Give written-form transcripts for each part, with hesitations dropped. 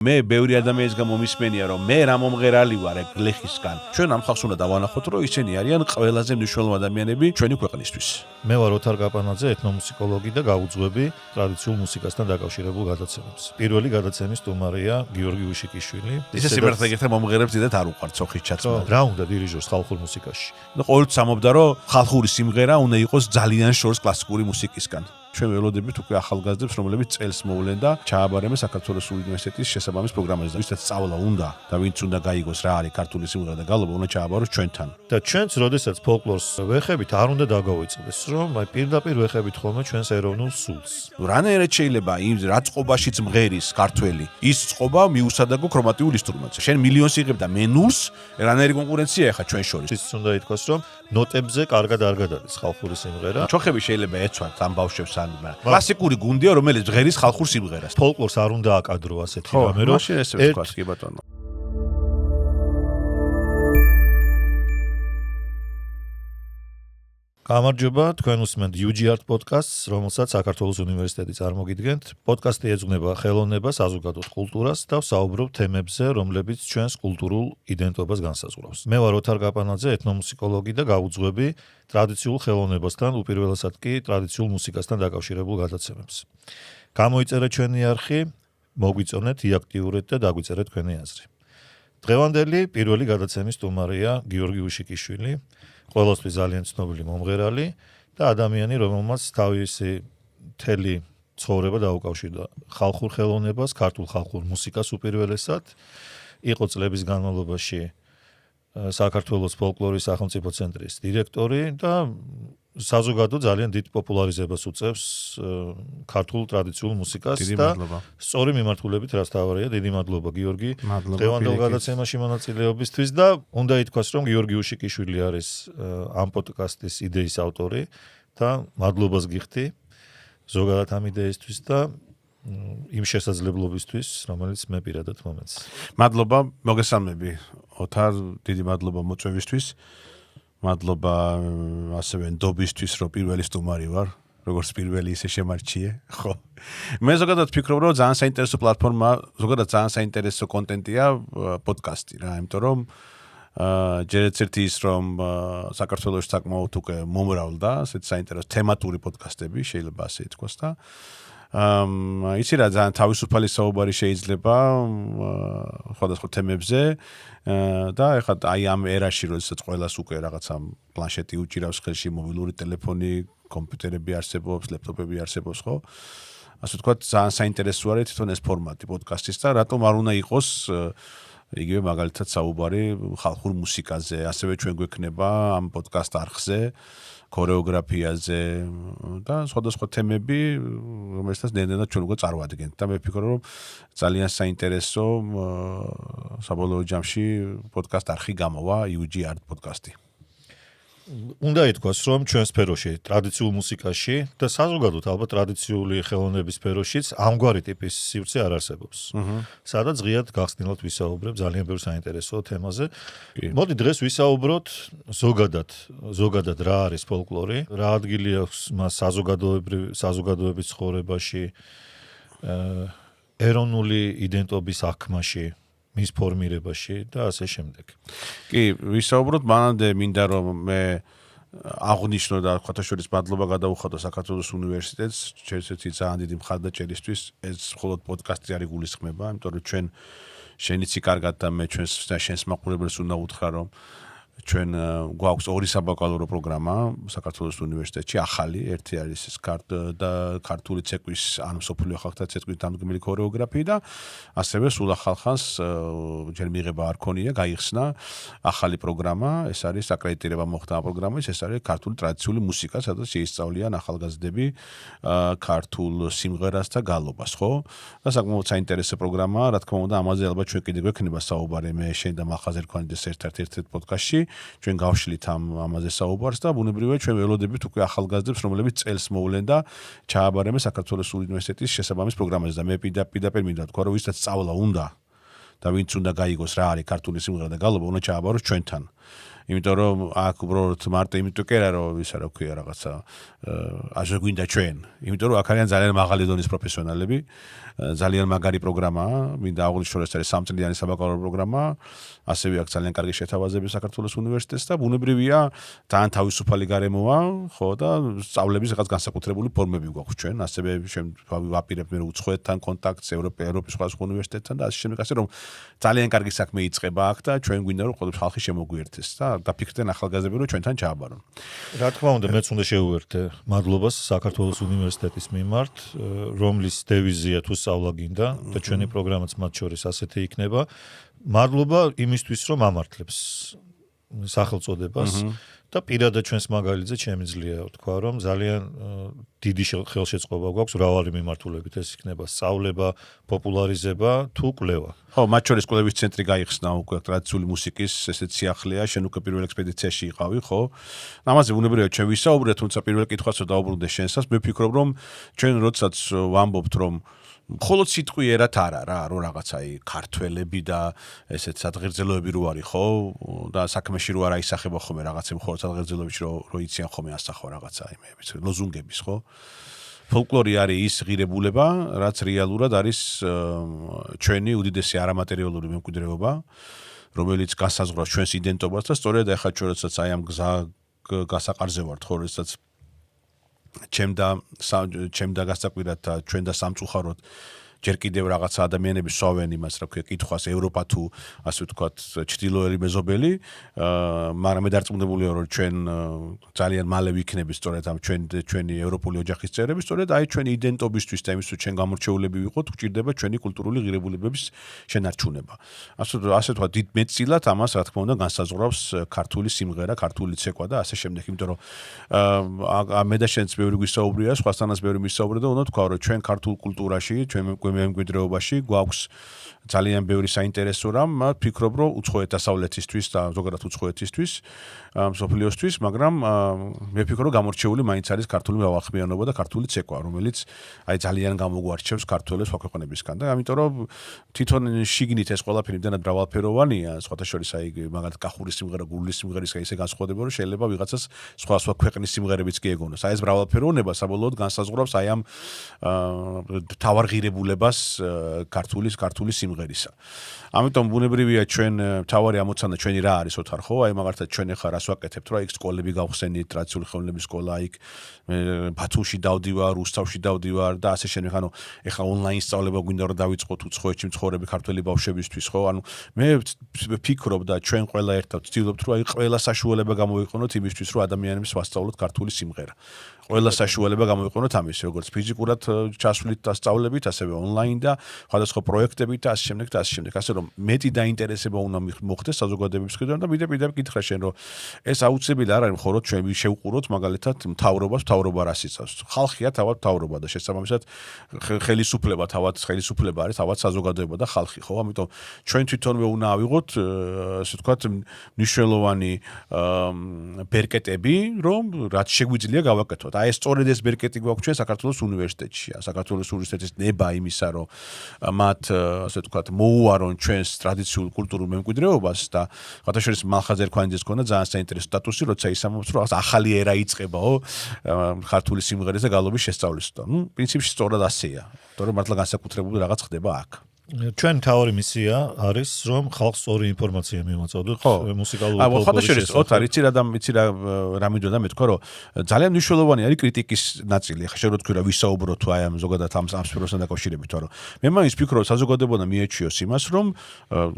მე ბევრი ადამიანის გამომისმენია რომ მე რა მომღერალი ვარ ეგ გლეხისგან. ჩვენ ამ ხალხს უნდა დავანახოთ რომ ისინი არიან ყველაზე მნიშვნელოვანი ადამიანები ჩვენი ქვეყნისთვის. მე ვარ ოთარ კაპანაძე, ეთნომუსიკოლოგი და გავუძღვები ტრადიციულ მუსიკასთან დაკავშირებულ გადაცემებს. პირველი გადაცემის სტუმარია გიორგი უშიკიშვილი. ისე სიმართლე მომღერებს დიდად არ უყვართ სოხის ჩაცმა. რა უნდა დირიჟორს ხალხურ მუსიკაში? ყოველთვის ამბობდა რომ ხალხური სიმღერა უნდა იყოს ძალიან შორს კლასიკური მუსიკისგან. ჩვენ ველოდებით უკვე ახალგაზრდებს, რომლებიც წელს მოვლენ და ჩააბარემენ საქართველოს უნივერსიტეტის შესაბამის პროგრამაზე. ვისაც სწავლა უნდა და ვინც უნდა გაიგოს რა არის ქართული სიმღერა და გალობა, უნდა ჩააბაროს ჩვენთან. და ჩვენც როდესაც ფოლკლორს ვეხებით, არ უნდა დაგავიწყდეს, რომ პირდაპირ ვეხებით ხოლმე ჩვენს ეროვნულ სულს. რანაირად შეიძლება იმ რა წყობაშიც მღერის ქართველი, ის წყობა მიუსადაგო ქრომატიულ ინსტრუმენტზე. შენ მილიონს იღებ და მე ნულს, რანაირი კონკურენცია ახლა ჩვენ შორის. ის უნდა ითქვას, რომ ნოტებზე კარგად არ გადადის ხალხური სიმღერა. ჩოხები შეიძლება ეცვათ ამ ბავშვებს ან კლასიკური გუნდია, რომელიც მღერის ხალხურ სიმღერას. ფოლკლორს არ უნდა აკადრო ასეთი რამე, რომ მაშინ ესე ვთქვას, კი ბატონო. გამარჯობა, თქვენ უსმენთ UG-Art podcast-ს, რომელსაც საქართველოს უნივერსიტეტი წარმოგიდგენთ. პოდკასტი ეძღვნება ხელოვნებას, საზოგადოებრივ კულტურას და ვსაუბრობ თემებზე, რომლებიც ჩვენს კულტურულ იდენტობას განსაზღვრავს. მე ვარ ოთარ კაპანაძე, ეთნომუსიკოლოგი და გავუძღვები ტრადიციულ ხელოვნებასთან, უპირველესად კი ტრადიციულ მუსიკასთან დაკავშირებულ გადაცემებს. გამოიწერეთ ჩვენი არხი, მოგვიწონეთ, იაქტიურეთ და დაგვიწერეთ თქვენი აზრი. დღევანდელი პირველი გადაცემის სტუმარია გიორგი უშიკიშვილი. ყველასთვის ძალიან ცნობილი მომღერალი და ადამიანი, რომელმაც თავისი მთელი ცხოვრება დაუკავშირდა ხალხურ ხელოვნებას, ქართულ ხალხურ მუსიკას უპირველესად. იყო წლების განმავლობაში საქართველოს ფოლკლორის სახელმწიფო ცენტრის დირექტორი და საზოგადო ძალიან დიდ პოპულარიზებას უწევს ქართულ ტრადიციულ მუსიკას და სწორი მიმართულებით რასთავარია. დიდი მადლობა გიორგი დღევანდელ გადაცემაში მონაწილეობისთვის და უნდა ითქვას, რომ გიორგი უშიკიშვილი არის ამ პოდკასტის იდეის ავტორი და მადლობას გიხდი ზოგადად ამ იდეისთვის და იმ შესაძლებლობისთვის, რომელიც მე პირადად მომეც. მადლობა, მოგესალმები ოთარ, დიდი მადლობა მოწვევისთვის. მადლობა ასევე ნდობისთვის, რომ პირველი სტუმარი ვარ, როგორც პირველი ისე შემარჩიე, ხო. მე ზოგადად ვფიქრობ, რომ ძალიან საინტერესო პლატფორმა, ზოგადად ძალიან საინტერესო კონტენტია პოდკასტი რა, იმიტომ რომ ჯერ ერთი ის რომ საქართველოს საკმაოდ უკვე მომრავლდა, ასეთ საინტერესო თემატური პოდკასტები, შეიძლება ასე ითქვას და იცი რა, ძალიან თავისუფალი საუბარი შეიძლება სხვადასხვა თემებზე და ეხლა აი ამ ერაში, როდესაც ყველას უკვე რაღაცა პლანშეტი უჭირავს ხელში, მობილური ტელეფონი, კომპიუტერები არსებობს, ლეპტოპები არსებობს, ხო? ასე ვთქვათ, ძალიან საინტერესო არის თვითონ ეს ფორმატი პოდკასტის და რატომ არ უნდა იყოს იგივე მაგალითად საუბარი ხალხურ მუსიკაზე, ასევე ჩვენ გვექნება ამ პოდკასტ არხზე ქორეოგრაფიაზე და სხვადასხვა თემები, რომელსაც ნელ-ნელა ჩვენ უკვე წარვადგენთ და მე ვფიქრობ, რომ ძალიან საინტერესო საბოლოო ჯამში პოდკასტ არხი გამოვა UG-Art პოდკასტი. უნდა ითქვას, რომ ჩვენ სფეროში, ტრადიციულ მუსიკაში და საზოგადოებრივ ალბათ ტრადიციული ხელოვნების სფეროშიც ამგვარი ტიპის სივრცე არ არსებობს. სადაც ღიად გახსნილად ვისაუბრებ ძალიან ბევრ საინტერესო თემაზე. მოდი დღეს ვისაუბროთ ზოგადად რა არის ფოლკლორი, რა ადგილი აქვს მას საზოგადოების ცხოვრებაში, ეროვნული იდენტობის აღქმაში, მის ფორმირებაში და ასე შემდეგ. კი, ვისაუბროთ, მანამდე მინდა რომ მე აღნიშნო და ხათაშორის მადლობა გადაუხადო საქართველოს უნივერსიტეტს, ერთ-ერთი ძალიან დიდი მხარდაჭერისთვის, ეს მხოლოდ პოდკასტი არ იგულისხმება, იმიტომ რომ ჩვენ შენიცი კარგად და მე შენს მაყურებელს უნდა უთხრა, რომ ჩვენ გვაქვს ორი საბაკალავრო პროგრამა საქართველოს უნივერსიტეტში, ახალი, ერთი არის ქართული ცეკვის ან მსოფლიო ხალხთა ცეკვის დამდგმელი ქორეოგრაფია და ასევე სულ ახალ ხანს ჯერ მიღება არ ქონია, გაიხსნა ახალი პროგრამა, ეს არის აკრედიტირება მოხდა ამ პროგრამის, ეს არის ქართული ტრადიციული მუსიკა, სადაც შეისწავლიან ახალგაზრდები ქართულ სიმღერას და გალობას, ხო? და საკმაოდ საინტერესო პროგრამაა, რა თქმა უნდა, ამაზე ალბათ ჩვენ კიდევ გვექნება საუბარი, მე შენ და მახაზერ ქონიდეს ერთ-ერთ პოდკასტში. ჩვენ გავშლით ამაზე საუბარს და ბუნებრივია ჩვენ ველოდებით უკვე ახალგაზრდებს, რომლებიც წელს მოვლენ და ჩააბარემენ საქართველოს უნივერსიტეტის შესაბამის პროგრამაზე და მე პირდაპირ მინდა თქვა, რომ ვისაც სწავლა უნდა და ვინც უნდა გაიგოს რა არის ქართული სიმღერა და გალობა, უნდა ჩააბაროს ჩვენთან. იმიტომ რომ აქ უბრალოდ მარტო იმიტომ კი არა რომ ისა რა ქვია რაღაცა აზრ გვინდა ჩვენ იმიტომ რომ აქ არიან ძალიან მაღალი დონის პროფესიონალები ძალიან მაგარი პროგრამაა მინდა აღვნიშნო ეს არის 3 წლიანი საბაკალავრო პროგრამა ასევე აქ ძალიან კარგი შეთავაზები საქართველოს უნივერსიტეტს და ბუნებრივია ძალიან თავისუფალი გარემოა ხო და სწავლების რაღაც განსაკუთრებული ფორმები გვაქვს ჩვენ ასევე ვაპირებთ მე უცხოეთთან კონტაქტს ევროპის სხვა უნივერსიტეტთან და ასე შემდეგ ასე რომ ძალიან კარგი საქმე იწყება აქ და ჩვენ გვინდა რომ ყოველთვის ხალხი შემოგვიერთდეს და დაფიქრდნენ ახალგაზრდები რომ ჩვენთან ჩააბარონ. რა თქმა უნდა მეც უნდა შევუერთე მადლობას საქართველოს უნივერსიტეტის მიმართ რომლის დევიზია თუ სწავლა გინდა და ჩვენი პროგრამაც მათ შორის ასეთი იქნება. მადლობა იმისთვის რომ ამართლებს სახელწოდებას და პირადად ჩვენს მაგალითზე შემიძლია ვთქვა რომ ძალიან დიდი ხელშეწყობა გვაქვს მრავალი მიმართულებით ეს იქნება სწავლება, პოპულარიზება თუ კვლევა. ხო, მათ შორის კვლევის ცენტრი გაიხსნა უკვე ტრადიციული მუსიკის ესეც სიახლეა, შენ უკვე პირველ ექსპედიციაში იყავი, ხო? ამაზე ბუნებრივია ჩვენ ვისაუბრეთ, თუმცა პირველ კითხვასო დაუბრუნდე შენსაც, მე ვფიქრობ რომ ჩვენ როდესაც ვამბობთ რომ მხოლოდ სიტყვიერად არა რა, რომ რაღაცა ქართველები და ესეც სადღერძელოები რო არის, ხო? და საქმეში რო არა ისახება ხოლმე რაღაცა მხოლოდ სადღერძელოებში რო იციან ხოლმე ასახვა რაღაცა იმეების, ლოზუნგების, ხო? ფოლკლორი არის ის ღირებულება, რაც რეალურად არის ჩვენი უდიდესი არამატერიალური მემკვიდრეობა, რომელიც გასაზღვრავს ჩვენს იდენტობას და სწორედ ახლა ჩვენ როდესაც აი ამ გზა გასაყარზე ვართ, ხო, როდესაც ჩემდა გასაკვირად და ჩვენ და სამწუხაროდ ჯერ კიდევ რაღაცა ადამიანები სვავენ იმას, რა ქვია, კითხვას ევროპა თუ ასე ვთქვათ, ჩრდილოელი მეზობელი, მაგრამ მე დარწმუნებულია რომ ჩვენ ძალიან მალე ვიქნებით სწორედ ამ ჩვენი ევროპული ოჯახის წევრები, სწორედ აი ჩვენი იდენტობისთვის და იმისთვის რომ ჩვენ გამორჩეულები ვიყოთ, გვჭირდება ჩვენი კულტურული ღირებულებების შენარჩუნება. ასე ვთქვათ, დიდ მეტწილად ამას რა თქმა უნდა განსაზღვრავს ქართული სიმღერა, ქართული ცეკვა და ასე შემდეგ, იმიტომ რომ მე და შენც ბევრი გვისაუბრია, სხვასთანაც ბევრი მისაუბრა და უნდა თქვა რომ ჩვენ ქართულ კულტურაში, ჩვენ მემკვიდრეობაში გვაქვს ძალიან ბევრი საინტერესო რამ, ვფიქრობ რომ უცხოეთ დასავლეთისთვის და ზოგადად უცხოეთისთვის, მსოფლიოსთვის, მაგრამ მე ვფიქრობ რომ გამორჩეული მაინც არის ქართული მრავალხმიანობა და ქართული ცეკვა, რომელიც აი ძალიან გამოგვარჩევს ქართველებს სხვა ქვეყნებისგან და ამიტომ რომ თვითონ შიგნით ეს ყველაფერი იმდენად მრავალფეროვანია, სხვათა შორის აი მაგალითად კახური სიმღერა, გულის სიმღერისგან ისე განსხვავდება, რომ შეიძლება ვიღაცას სხვა ქვეყნის სიმღერებიც კი ეგონოს. აი ეს მრავალფეროვნება საბოლოოდ განსაზღვრავს აი ამ თავარ ღირებულებას ქართული სიმღერისა. ამიტომ ბუნებრივია ჩვენ თავარი ამოცანა ჩვენი რა არის ოთარ ხო? აი მაგალითად ჩვენ ახლა რას ვაკეთებთ, რა იქ სკოლები გავხსენით, ტრადიციული ხელოვნების სკოლა იქ ბათუმში დავდივარ, რუსთავში დავდივარ და ასე შემდეგ. ანუ ახლა ონლაინ სწავლება გვინდა რომ დავიწყოთ უცხოეთში მცხოვრები ქართველი ბავშვებისთვის, ხო? ანუ მე ვფიქრობ და ჩვენ ყველა ერთად ვცდილობთ რომ აი ყველა საშუალება გამოვიყენოთ იმისთვის რომ ადამიანებს ვასწავლოთ ქართული სიმღერა. ყველა საშუალება გამოვიყენოთ ამის, როგორც ფიზიკურად ჩასვლით და სწავლებით, ასევე ონლაინ და სხვადასხვა პროექტებით და ასე შემდეგ და ასე შემდეგ. ასე რომ მეტი დაინტერესება უნდა მოხდეს საზოგადოების მხრიდან და მიდე გითხრა შენ რომ ეს აუცილებელი არ არის მხოლოდ ჩვენ შევყუროთ მაგალითად მთავრობა რას იცავს. ხალხია თავად მთავრობა და შესაბამისად ხელისუფლება არის თავად საზოგადოება და ხალხი, ხო? ამიტომ ჩვენ თვითონვე უნდა ავიღოთ ასე ვთქვათ მნიშვნელოვანი ბერკეტები, რომ რაც შეგვიძლია გავაკეთოთ. აი ეს სწორედ ეს ბერკეტი გვაქვს ჩვენ საქართველოს უნივერსიტეტში. საქართველოს უნივერსიტეტის ნება იმისა, რომ მათ ასე ვთქვათ მოუარონ ჩვენს ტრადიციულ კულტურულ მემკვიდრეობას და ხათაშორის მალხაზ ერქვანიძეს ქონდა ძალიან საინტერესო სტატუსი, როცა ისამობს, რომ ახალი ერა იწყებაო ქართული სიმღერის და გალობის შესწავლისთვისაც. პრინციპში სწორად ასეა. თორემ მართლა განსაკუთრებული რაღაც ხდება აქ. ჩვენ თავი მისია არის რომ ხალხს სწორი ინფორმაცია მივაწოდოთ მუსიკალური ფოლკლორის ოთარ იცი რა მინდოდა მე თქვა რომ ძალიან მნიშვნელოვანი არის კრიტიკის ნაწილი. ახლა შენ რო თქვი რა ვისაუბროთ თუ აი ამ ზოგადად ამ სფეროსთან დაკავშირებით, რომ მე მაინც ვფიქრობ საზოგადოებამ მიეჩიოს იმას რომ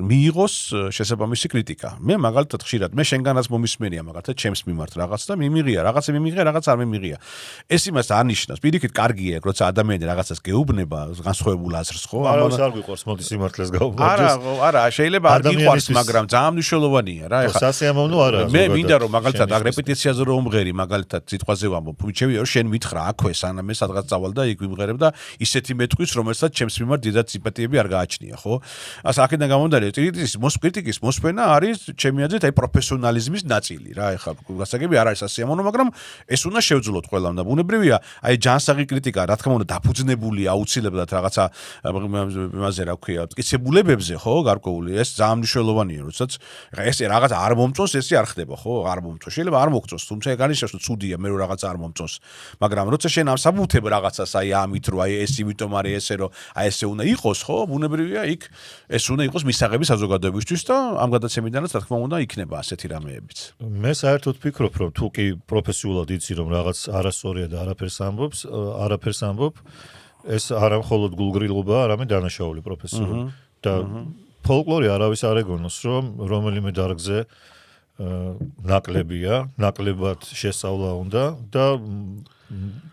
მიიღოს შესაბამისი კრიტიკა. მე მაგალითად ხშირად მე შენგანაც მომისმენია მაგალითად ჩემს მიმართ რაღაც და რაღაცა მიმიღია, რაღაც არ მიმიღია. ეს იმას არ ნიშნავს. პირიქით კარგია, როცა ადამიანი რაღაცას გეუბნება, განსხვავებულ აზრს, ხო? არ გვიყვარს მოდი სიმართლეს გავუვარდეს. არა, შეიძლება არ გიყვარს, მაგრამ ძალიან მნიშვნელოვანია რა. ეხლა სასიამოვნო არა. მე მინდა რომ მაგალითად აგ რეპეტიციაზე რომ ვმღერი, მაგალითად სიტყვაზე ვამბობ, ფუჩევი რომ შენ მითხრა აქვე სანამ მე სადღაც წავალ და იქ ვიმღერებ და ისეთი მეტყვის, რომელსაც ჩემს მიმართ დიდად სიმპათიები არ გააჩნია, ხო? ასე აქედან გამომდინარე, კრიტიკის მოსმენა არის ჩემი აზრით აი პროფესიონალიზმის ნაწილი რა. ეხლა გასაგები არ არის სასიამოვნო, მაგრამ ეს უნდა შევძლოთ ყველამ და ბუნებრივია, აი ჯანსაღი კრიტიკა, რა თქმა უნდა, დაფუძნებულია აუცილებლად რაღაცა იმაზე რა ქვია, მტკიცებულებებზე, ხო, გარკვეული ეს ძალიან მნიშვნელოვანია, როდესაც ეხა ეს რაღაც არ მომწონს, ესე არ ხდება, ხო, არ მომწონს. შეიძლება არ მოგწონს, თუმცა ეგ არის შევსო ცუდია, მე რო რაღაც არ მომწონს. მაგრამ როცა შენ ამსაბუთებ რაღაცას, აი ამით რო აი ეს იმიტომ არის ესე რო აი ესე უნდა იყოს, ხო, ბუნებრივია იქ ეს უნდა იყოს მისაღები საზოგადოებისთვის და ამ გადაცემიდანაც რა თქმა უნდა იქნება ასეთი რამეებიც. მე საერთოდ ვფიქრობ, რომ თუ კი პროფესიულად იცი რომ რაღაც არასწორია და არაფერს ამბობ, ეს არა მხოლოდ გულგრილობა, არამედ დანაშაული პროფესიული. და ფოლკლორი არავის არ ეგონოს, რომ რომელიმე დარგზე ნაკლებია, ნაკლებად შესწავლა უნდა და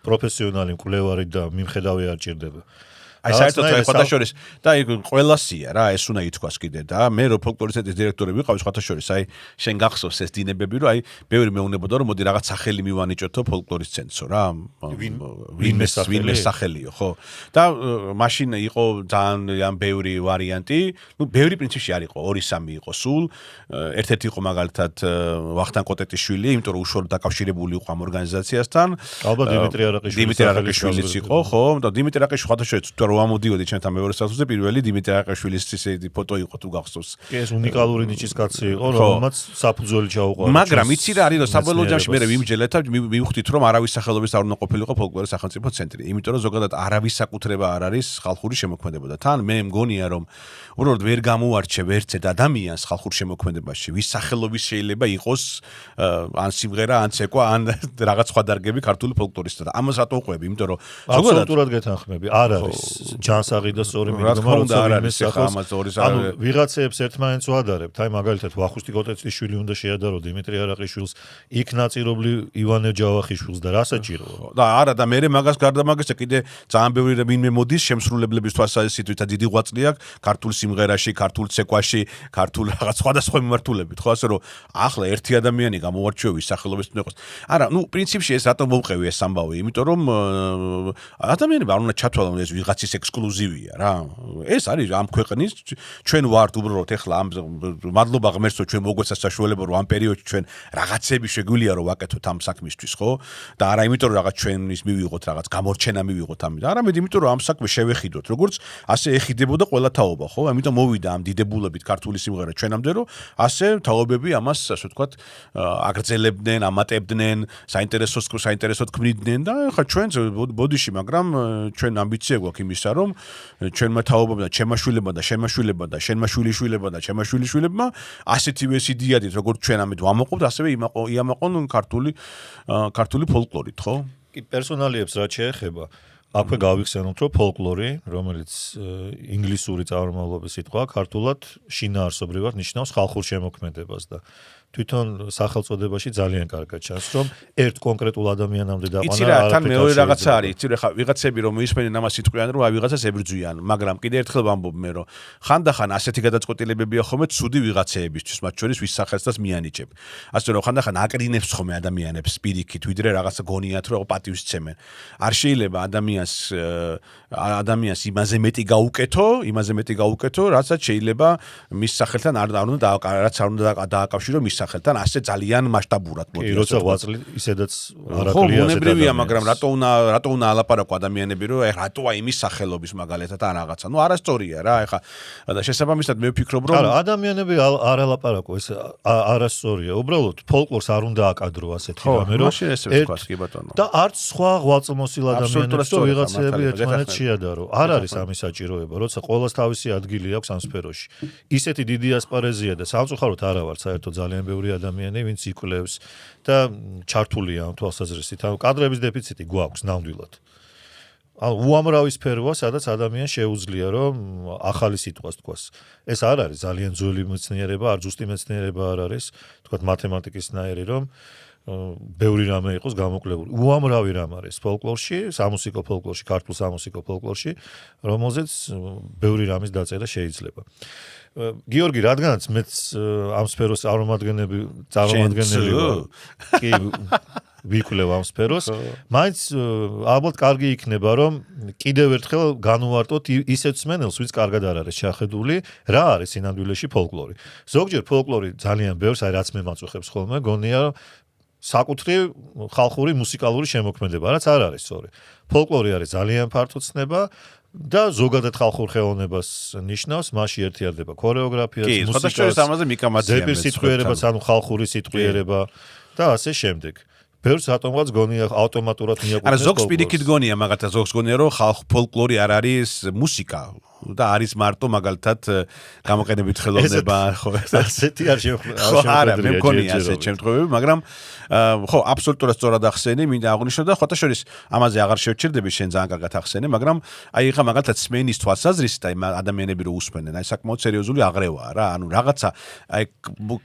პროფესიონალი მკვლევარი და მიმხედავი არ ჭირდება. აი საერთოდ ხათაშორის და იქ ყველასია რა ეს უნდა ითქვას კიდე და მე რო ფოლკლორის ცენტრის დირექტორი ვიყავი ხათაშორის აი შენ გახსოვს ეს დინებები რომ აი ბევრი მეუბნებოდა რომ მოდი რაღაც სახელი მივანიჭოთო ფოლკლორის ცენტრსო რა ვინმე სახელიო ხო და მაშინ იყო ძალიან ბევრი ვარიანტი ნუ ბევრი პრინციპში არ იყო 2-3 იყო სულ ერთ-ერთი იყო მაგალითად ვახტანგ კოტეტიშვილი იმიტომ რომ უშუალოდ დაკავშირებული იყო ამ ორგანიზაციასთან ალბათ დიმიტრი არაყიშვილიც იყო ხო და დიმიტრი არაყიშვილი ხათაშორის რომ ამოდიოდი ჩვენთან მეორე სტატუსზე პირველი დიმიტრი არაყიშვილის ისე ფოტო იყო თუ გახსოვს ეს უნიკალური ნიჭის კაცი იყო რომელმაც საფუძველი ჩაუყარა მაგრამ იცი რა არის რომ საბოლოო ჯამში მე ვიმჯელეთ და მივხვდით რომ არავის სახელობის არ უნდა ყოფილიყო ფოლკლორის სახელმწიფო ცენტრი იმიტომ რომ ზოგადად არავის საკუთრება არ არის ხალხური შემოქმედება და თან მე მგონია რომ უბრალოდ ვერ გამოარჩევ ერთად ადამიანს ხალხურ შემოქმედებაში ვის სახელობის შეიძლება იყოს ან სიმღერა ან ცეკვა ან რაღაც სხვა დარგები ქართული ფოლკლორისა და ამას რატო უყვები იმიტომ რომ ზოგადად გეთანხმები არ არის ჯანსაღი და სწორი მიდგომა როცა ვინმე სახელს ანუ ვიღაცებს ერთმანეთს ვადარებთ აი მაგალითად ვახუშტი კოტეტიშვილი უნდა შეადარო დიმიტრი არაყიშვილს იქ ნაწილობლი ივანე ჯავახიშვილს და რა საჭიროა და არა და მე მაგას გარდა მაგისა კიდე ძალიან ბევრი ვინმე მოდის შემსრულებლების თვალსაზრისით და დიდი ღვაწლი აქვს ქართულ სიმღერაში ქართულ ცეკვაში ქართულ რაღაც სხვადასხვა მიმართულებით ხო ასე რომ ახლა ერთი ადამიანი გამოვარჩევი სახელობის უნდა იყოს არა ნუ პრინციპში ეს რატომ მომყევი ეს ამბავი იმიტომ რომ ადამიანები არ უნდა ჩათვალონ ეს ვიღაცის ექსკლუზივია რა ეს არის ამ ქვეყნის ჩვენ ვართ უბრალოდ ეხლა ამ მადლობა ღმერთო ჩვენ მოგვეცას საშუალება რომ ამ პერიოდში ჩვენ რაღაცები შეგვიძლია რომ ვაკეთოთ ამ საქმისთვის ხო და არა იმიტომ რომ რაღაც ჩვენის მივიღოთ რაღაც გამორჩენა მივიღოთ ამით არამედ იმიტომ რომ ამ საქმე შევეხიდოთ როგორც ასე ეხიდებოდა ყველა თაობა ხო ამიტომ მოვიდა ამ დიდებულებით ქართული სიმღერა ჩვენამდე რომ ასე თაობები ამას ასე ვთქვათ აგრძელებდნენ ამატებდნენ საინტერესოდ ქმნიდნენ და ხა ჩვენც ბოდიში მაგრამ ჩვენ ამბიცია გვაქვს იმისა რომ ჩვენმა თაობებმა და ჩემაშვილებმა და შემაშვილებმა და შენმაშვილიშვილებმა და ჩემაშვილიშვილებმა ასეთივე სიდიადით როგორც ჩვენ ამით ვამოყობთ ასევე იამაყონ ქართული ფოლკლორით ხო კი პერსონალიებს რაც შეეხება აქვე გავიხსენოთ რომ ფოლკლორი რომელიც ინგლისური წარმომავლობის სიტყვა ქართულად შინაარსობრივად ნიშნავს ხალხურ შემოქმედებას და თვითონ სახელწოდებაში ძალიან კარგად ჩანს რომ ერთ კონკრეტულ ადამიანამდე დაყვანა იცი რა თან მეორე რაღაცა არის იცი რა ვიღაცები რომ ისმენენ ამას სიტყვიან რომ აი ვიღაცას ებრძვიან მაგრამ კიდე ერთხელ ვამბობ მე რომ ხანდახან ასეთი გადაწყვეტილებებია ხოლმე ცუდი ვიღაცეებისთვის მათ შორის ვის სახელსაც მიანიჭებ ასე რომ ხანდახან აკრინებს ხოლმე ადამიანებს პირიქით ვიდრე რაღაცა გონიათ რომ პატივს ცემენ არ შეიძლება ადამიანს იმაზე მეტი გაუკეთო რასაც შეიძლება მის სახელთან არ უნდა რაც არ უნდა დააკავშირო მის სახელთან ასე ძალიან მასშტაბურად მოდი. როცა ღვაწლი ისედაც არ აკლია ხო, ბუნებრივია, მაგრამ რატო უნდა ალაპარაკო ადამიანები, რომ აი რატო აი იმის სახელობის მაგალითად ან რაღაცა. ნუ არასწორია რა, ეხა და შესაბამისად მე ვფიქრობ, რომ არა, ადამიანები არ ალაპარაკო, ეს არასწორია. უბრალოდ ფოლკლორს არ უნდა აკადრო ასეთი რამე, რომ მაშინ ესე ვთქვა, კი ბატონო. და არც სხვა ღვაწლმოსილ ადამიანებს რომ ვიღაცები ერთმანეთს შეადარო. არ არის ამის საჭიროება, როცა ყოველს თავისი ადგილი აქვს ამ სფეროში. ისეთი დიდი ასპარეზია და სამწუხაროდ არა ვარ საერთოდ ძალიან ბევრი ადამიანი, ვინც იკვლევს და ჩართულია ამ თვალსაზრისით. ანუ კადრების დეფიციტი გვაქვს ნამდვილად. ანუ უამრავი სფეროა, სადაც ადამიანს შეუძლია რომ ახალი სიტყვას თქვას. ეს არ არის ძალიან ძველი მეცნიერება, არ ზუსტი მეცნიერება არ არის, თქვათ მათემატიკისნაირი რომ ბევრი რამე იყოს გამოკვლეული. უამრავი რამ არის ფოლკლორში, სამუსიკო ფოლკლორში, ქართულ სამუსიკო ფოლკლორში, რომელზეც ბევრი რამის დაწერა შეიძლება. გიორგი, რადგანაც მეც ამ სფეროს წარმომადგენელი კი ვიკვლევ ამ სფეროს, მაინც ალბათ კარგი იქნება, რომ კიდევ ერთხელ განუვარტოთ ისეთ მსმენელს, ვინც კარგად არ არის შეხედული, რა არის სინამდვილეში ფოლკლორი. ზოგჯერ ფოლკლორი ძალიან ბევრს, აი რაც მე მაწუხებს ხოლმე, გონია საკუთრივ ხალხური მუსიკალური შემოქმედება, რაც არ არის სწორი. ფოლკლორი არის ძალიან ფართო ცნება და ზოგადად ხალხურ ხელოვნებას ნიშნავს, მასში ერთიანდება ქორეოგრაფიაც, მუსიკაც, ამაზე მიკამაცია ზეპირ სიტყვიერებაც, ანუ ხალხური სიტყვიერება და ასე შემდეგ. ბევრს ატომღაც გონია ავტომატურად მიაკუთვნეს. არა, ზოგს პირიქით გონია, მაგალითად ზოგს გონია, რომ ფოლკლორი არ არის მუსიკა და არის მარტო მაგალითად გამოყენებით ხელოვნება, ხო, ასეთი არ არა, მე მგონია ასეთ შემთხვევები, მაგრამ ხო, აბსოლუტურად სწორად ახსენე, მინდა აღვნიშნო და ხოთა შორის ამაზე აღარ შევჩერდები, შენ ძალიან კარგად ახსენე, მაგრამ აი ხა მაგალითად სმენის თვალსაზრისით აი ადამიანები რო უსმენენ, აი საკმაოდ სერიოზული აღრევაა რა, ანუ რაღაცა აი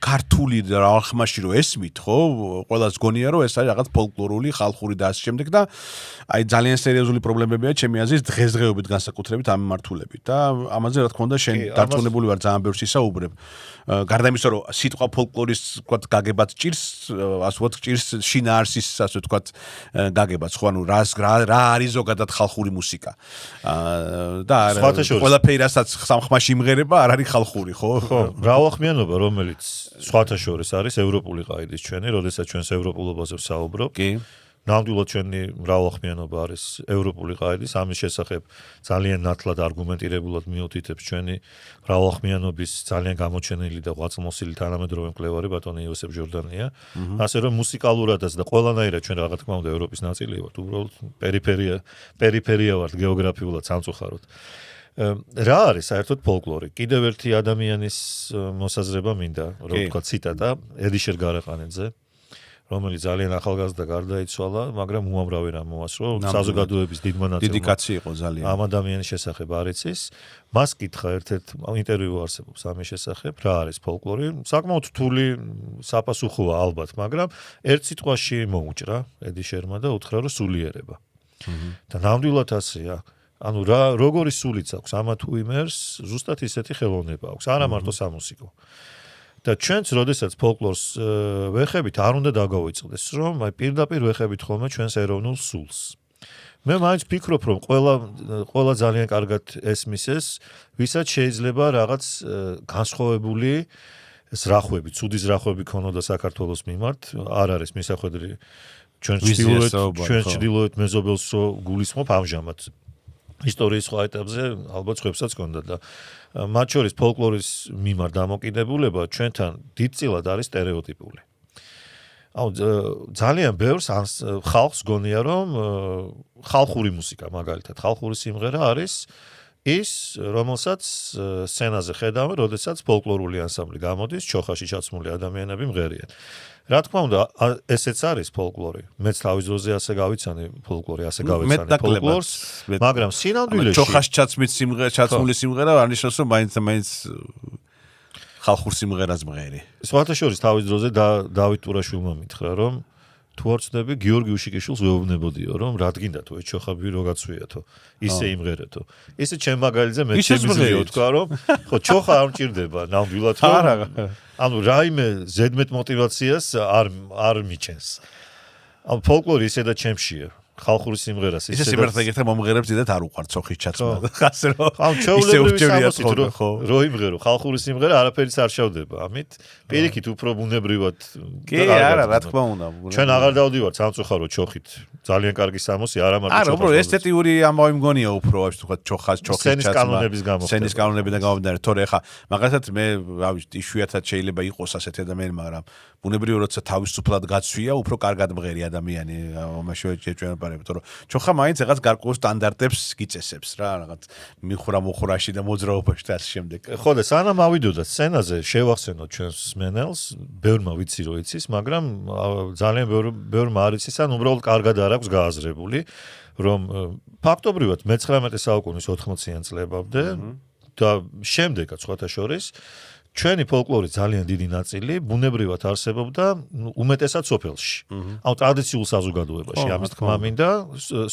ქართული ხმაში რო ესმით, ხო, ყველას გონია რომ ეს არის რაღაც ფოლკლორული, ხალხური და ასე შემდეგ და აი ძალიან სერიოზული პრობლემებია ჩემი აზრით დღესდღეობით განსაკუთრებით ამ მიმართულებით. და ამაზე რა თქმა უნდა შენ დარწმუნებული ვარ ძალიან ბევრს ისაუბრებ. გარდა იმისა რომ სიტყვა ფოლკლორის ვთქვათ გაგებაც ჭირს, ასე ვთქვათ ჭირს შინაარსის ასე ვთქვათ გაგებაც, ხო ანუ რა არის ზოგადად ხალხური მუსიკა. და ყველაფერი რასაც სამხმაში იმღერება არ არის ხალხური, ხო? ხო, მრავალხმიანობა რომელიც სხვათა შორის არის ევროპული ყაიდის ჩვენი, როდესაც ჩვენს ევროპულობაზე ვსაუბრობ. კი. ნამდვილად ჩვენი მრავალხმიანობა არის ევროპული ყაიდის, ამის შესახებ ძალიან ნათლად არგუმენტირებულად მიუთითებს ჩვენი მრავალხმიანობის ძალიან გამოჩენილი და ღვაწლმოსილი თანამედროვე მკვლევარი ბატონი იოსებ ჟორდანია. ასე რომ მუსიკალურადაც და ყველანაირად ჩვენ რა თქმა უნდა ევროპის ნაწილი ვართ, უბრალოდ პერიფერია ვართ გეოგრაფიულად სამწუხაროდ. რა არის საერთოდ ფოლკლორი? კიდევ ერთი ადამიანის მოსაზრება მინდა, რომ ვთქვა ციტატა ედიშერ გარაყანიძე, რომელიც ძალიან ახალგაზრდა გარდაიცვალა, მაგრამ უამრავი რამ მოასწრო, საზოგადოების დიდმა ნაწილმა. დედიკაცი იყო ძალიან. ამ ადამიანის შესახებ არ იცის. მას კითხა ერთ-ერთ ინტერვიუ არსებობს ამის შესახებ, რა არის ფოლკლორი? საკმაოდ რთული საპასუხოა ალბათ, მაგრამ ერთ სიტყვაში მოუჭრა ედიშერმა და უთხრა, რომ სულიერება. და ნამდვილად ასეა. ანუ როგორი სულიც აქვს ამა თუ იმერს, ზუსტად ისეთი ხელოვნება აქვს, არა მარტო სამუსიკო. და ჩვენც როდესაც ფოლკლორს ვეხებით არ უნდა დაგავიწყდეს, რომ აი პირდაპირ ვეხებით ხოლმე ჩვენს ეროვნულ სულს. მე მაინც ფიქრობ, რომ ყველა ძალიან კარგად ესმის ეს, ვისაც შეიძლება რაღაც განსხვავებული ზრახვები, ცუდი ზრახვები ქონოდა საქართველოს მიმართ, არ არის მისახვედრი ჩვენ ჩრდილოეთ მეზობელს გულისხმობ ამჟამად. ისტორიის სხვა ეტაპზე ალბათ ხვებსაც ჰქონდა და მათ შორის ფოლკლორის მიმართ დამოკიდებულება ჩვენთან დიდწილად არის სტერეოტიპული. აუ ძალიან ბევრს ხალხს გონია რომ ხალხური მუსიკა მაგალითად ხალხური სიმღერა არის ის რომელსაც სცენაზე ხედავენ, როდესაც ფოლკლორული ანსამბლი გამოდის, ჩოხაში ჩაცმული ადამიანები მღერიან. რა თქმა უნდა, ესეც არის ფოლკლორი. მეც თავის დროზე ასე გავიცანი ფოლკლორი, ასე გავიცანი ფოლკლორს, მაგრამ სინამდვილეში ჩოხაში ჩაცმული სიმღერა არ ნიშნავს, რომ მაინც ხალხურ სიმღერას მღერი. სხვათა შორის თავის დროზე დავით ტურაშვილმა მითხრა, რომ თუ არ ვცდები, გიორგი უშიკიშვილს ვეუბნებოდიო, რომ რადგინდათო ეს ჩოხები რო გაცვიათო, ისე იმღერეთო. ისე ჩემ მაგალითზე მე შემიძლია ვთქვა, რომ ხო ჩოხა არ მჭირდება ნამდვილად, ანუ რაიმე ზედმეტ მოტივაციას არ მიჩენს. ანუ ფოლკლორი ისე და ჩემშია. ხალხური სიმღერას ისე სიმღერასთან მომღერებს დიდად არ უყვართ ჩოხის ჩაცმა და ხასე რომ ანუ ჩვეულებრივი სამოსით რო იმღერო ხალხური სიმღერა არაფერიც არ შევდება ამით პირიქით უფრო ბუნებრივად კი არა რა თქმა უნდა ჩვენ აღარ დავდივართ სამწუხარო ჩოხით ძალიან კარგი სამოსი არა მარტო არა უბრალოდ ესთეტიური ამბავი მგონია უფრო ასე თქვა ჩოხის ჩაცმა სცენის კანონებიდან გამომდინარე თორე ხა მაგალითად მე რა ვიცი იშვიათად შეიძლება იყოს ასეთი ადამიანი მაგრამ ბუნებრივად როცა თავისუფლად გაცვია უფრო კარგად მღერი ადამიანი ამაში ჩვენ იმიტომ რომ ჩოხა მაინც რაღაც გარკვეულ სტანდარტებს გიწესებს რა რაღაც მიხურა-მუხურაში და მოძრაობაში და ასე შემდეგ. ხო და სანამ ავიდოდა სცენაზე შევახსენოთ ჩვენს მენელს, ბევრმა ვიცი რომ იცის, მაგრამ ძალიან ბევრმა არ იცის, ან უბრალოდ კარგად არ აქვს გააზრებული, რომ ფაქტობრივად მე-19 საუკუნის 80-იან წლებამდე და შემდეგაც სხვათა შორის ჩვენი ფოლკლორის ძალიან დიდი ნაწილი ბუნებრივად არსებობდა უმეტესად სოფელში. ანუ ტრადიციულ საზოგადოებაში, ამის თქმა მინდა,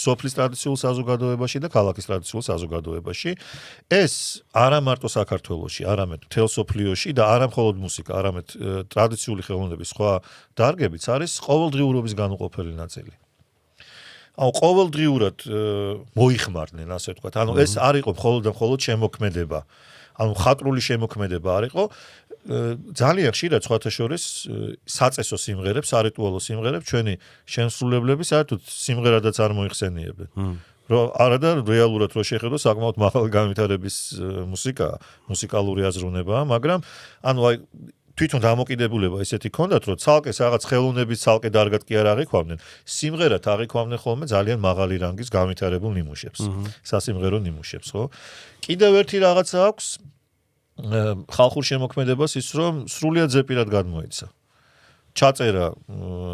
სოფლის ტრადიციულ საზოგადოებაში და ქალაქის ტრადიციულ საზოგადოებაში. ეს არა მარტო საქართველოში, არამედ მთელ სოფლიოში და არა მხოლოდ მუსიკა, არამედ ტრადიციული ხელოვნების სხვა დარგებიც არის ყოველდღიურობის განუყოფელი ნაწილი. ანუ ყოველდღიურად მოიხმარდნენ, ასე ვთქვათ. ანუ ეს არ იყო მხოლოდ და მხოლოდ შემოქმედება. ანუ ხატრული შემოქმედება არ იყო ძალიან ხშირად სხვათა შორის საწესო სიმღერებს, სარიტუალო სიმღერებს ჩვენი შემსრულებლები საერთოდ სიმღერადაც არ მოიხსენიებენ. არა და რეალურად რო შეხედო საკმაოდ მაღალი განვითარების მუსიკალური აზროვნებაა, მაგრამ ანუ აი თვითონ დამოკიდებულება ისეთი ქონდათ, რომ ცალკე რაღაც ხელოვნების ცალკე დარგად კი არ აღიქვამდნენ, სიმღერად აღიქვამდნენ ხოლმე ძალიან მაღალი რანგის განვითარებულ ნიმუშებს, სასიმღერო ნიმუშებს, ხო? კიდევ ერთი რაღაცა აქვს ხალხურ შემოქმედებას ის, რომ სრულიად ზეპირად გადმოიცა. ჩაწერა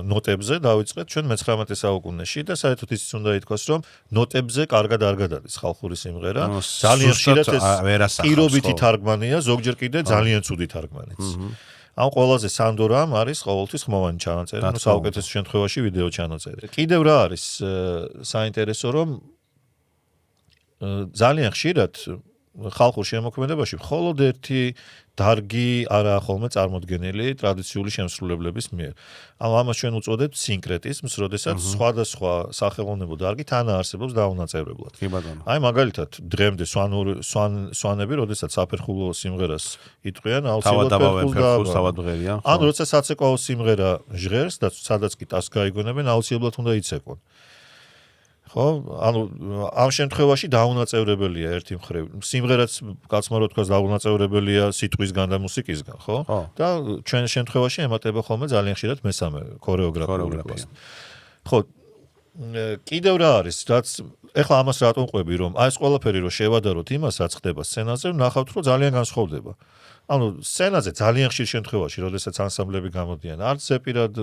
ნოტებზე დავიწყეთ ჩვენ მე-19 საუკუნეში და საერთოდ ისიც უნდა ითქვას, რომ ნოტებზე კარგად არ გადადის ხალხური სიმღერა. ძალიან ხშირად ეს პირობითი თარგმანია, ზოგჯერ კიდე ძალიან ცუდი თარგმანიც. ამ ყველაზე სანდორამ არის ყოველთვის ხმოვანი ჩანაწერი, ну საუკეთესო შემთხვევაში ვიდეო ჩანაწერი. კიდევ რა არის საინტერესო, რომ ძალიან ხშირად ხალხურ შემოქმედებაში მხოლოდ ერთი დარგი არაა ხოლმე წარმოდგენილი ტრადიციული შემსრულებლების მიერ. ანუ ამას ჩვენ უწოდებთ სინკრეტიზმს, როდესაც სხვადასხვა სახელოვნებო დარგი თანაარსებობს დაუნაწევრებლად. კი ბატონო. აი მაგალითად, დღემდე სვანები, როდესაც საფერხულო სიმღერას იტყვიან, თავადაბავენ თავადღერია. ან როცა საცეკვაო სიმღერა ჟღერს და სადაც კი ტას გაიგონებენ, აუცილებლად უნდა იცეკვონ. ხო, ანუ ამ შემთხვევაში დაუნაწევრებელია ერთი მხრივ. სიმღერაც კაცმა რო თქვას დაუნაწევრებელია სიტყვისგან და მუსიკისგან, ხო? და ჩვენ შემთხვევაში ემატება ხოლმე ძალიან ხშირად მესამე ქორეოგრაფიული კლასი. ხო, კიდევ რა არის, რაც ეხლა ამას რატომ ყვები, რომ აი ეს ყველაფერი რო შევადაროთ იმას, რაც ხდება სცენაზე, ნახავთ, რომ ძალიან განსხვავდება. ანუ სცენაზე ძალიან ხშირ შემთხვევაში, როდესაც ანსამბლები გამოდიან, არც ზეპირად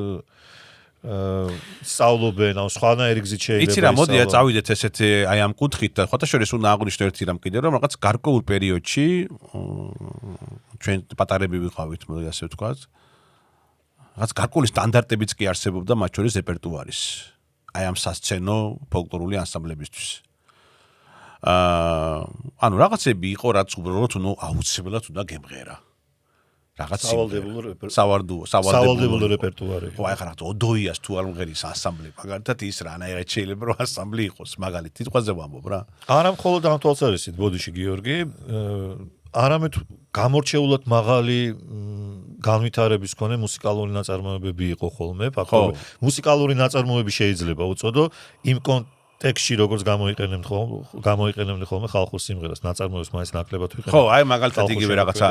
სწავლობენ, ან სხვანაირი გზით შეიძლება. იცი რა, მოდია წავიდეთ ესეთი აი ამ კუთხით და ხოთაშორის უნდა აღვნიშნო ერთი რამ კიდე, რომ რაღაც გარკვეულ პერიოდში ჩვენ პატარები ვიყავით, მოდი ასე ვთქვათ. რაღაც გარკვეული სტანდარტებიც კი არსებობდა მათ შორის რეპერტუარის. აი ამ სასცენო ფოლკლორული ანსამბლებისთვის. ანუ რაღაცები იყო, რაც უბრალოდ აუცილებლად უნდა გემღერა. რაღაც სავალდებულო რეპერტუარი. ხო, აი ხარ ოდოიას თუ არ მღერის ანსამბლი, მაგალითად ის რანაირად შეიძლება რომ ანსამბლი იყოს, მაგალითად თვითონზე ვამბობ რა. არა მხოლოდ ამ თვალსაზრისით, ბოდიში გიორგი, არამედ გამორჩეულად მაღალი განვითარების მქონე მუსიკალური ნაწარმოებები იყო ხოლმე, ფაქტობრივად. მუსიკალური ნაწარმოები შეიძლება უწოდო იმ ტექსტში როგორც გამოიყენებდნენ ხოლმე ხალხურ სიმღერას, ნაწარმოებს მაინც ნაკლებად ვიყენებთ. ხო, აი მაგალითად იგივე რაღაცა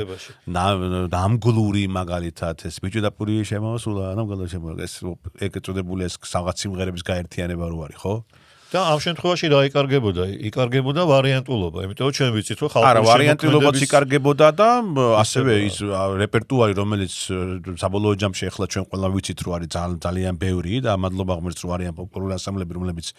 ნამგლური მაგალითად ეს ბიჭო და პური შემოსულა, ნამგლური შემოსულა, ეს ეგ ეწოდებული ეს რაღაც სიმღერების გაერთიანება რო არის, ხო? და ამ შემთხვევაში რა იკარგებოდა ვარიანტულობა, იმიტომ რომ ჩვენ ვიცით რომ ხალხური არა, ვარიანტულობაც იკარგებოდა და ასევე ის რეპერტუარი, რომელიც საბოლოო ჯამში ახლა ჩვენ ყველა ვიცით რომ არის ძალიან ბევრი და მადლობა ღმერთს რომ არიან პოპულარული ანსამბლები, რომლებიც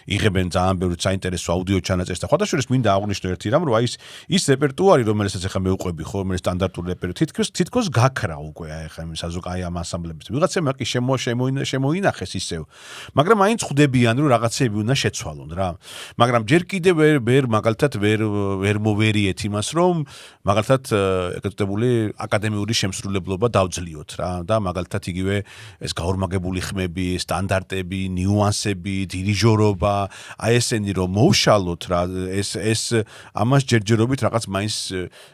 იღებენ ძალიან ბევრი საინტერესო აუდიო ჩანაწერს და ხოთაშორის მინდა აღვნიშნო ერთი რამ, რომ აი ის რეპერტუარი, რომელსაც ახლა მეუყვები ხო, რომელიც სტანდარტული რეპერტუარი, თითქოს გაქრა უკვე აი ახლა იმ საზოგადოებრივ ამ ანსამბლების. ვიღაცამ კი შემოინახეს ისევ. მაგრამ აინც ხვდებიან, რომ რაღაცები უნდა შეცვალონ რა. მაგრამ ჯერ კიდევ ვერ მაგალითად ვერ მოვერიეთ იმას, რომ მაგალითად ეკეთებული აკადემიური შემსრულებლობა დავძლიოთ რა და მაგალითად იგივე ეს გაორმაგებული ხმები, სტანდარტები, ნიუანსები, დირიჟორობა აი ესენი რომ მოუშალოთ რა ეს ამას ჯერჯერობით რაღაც მაინც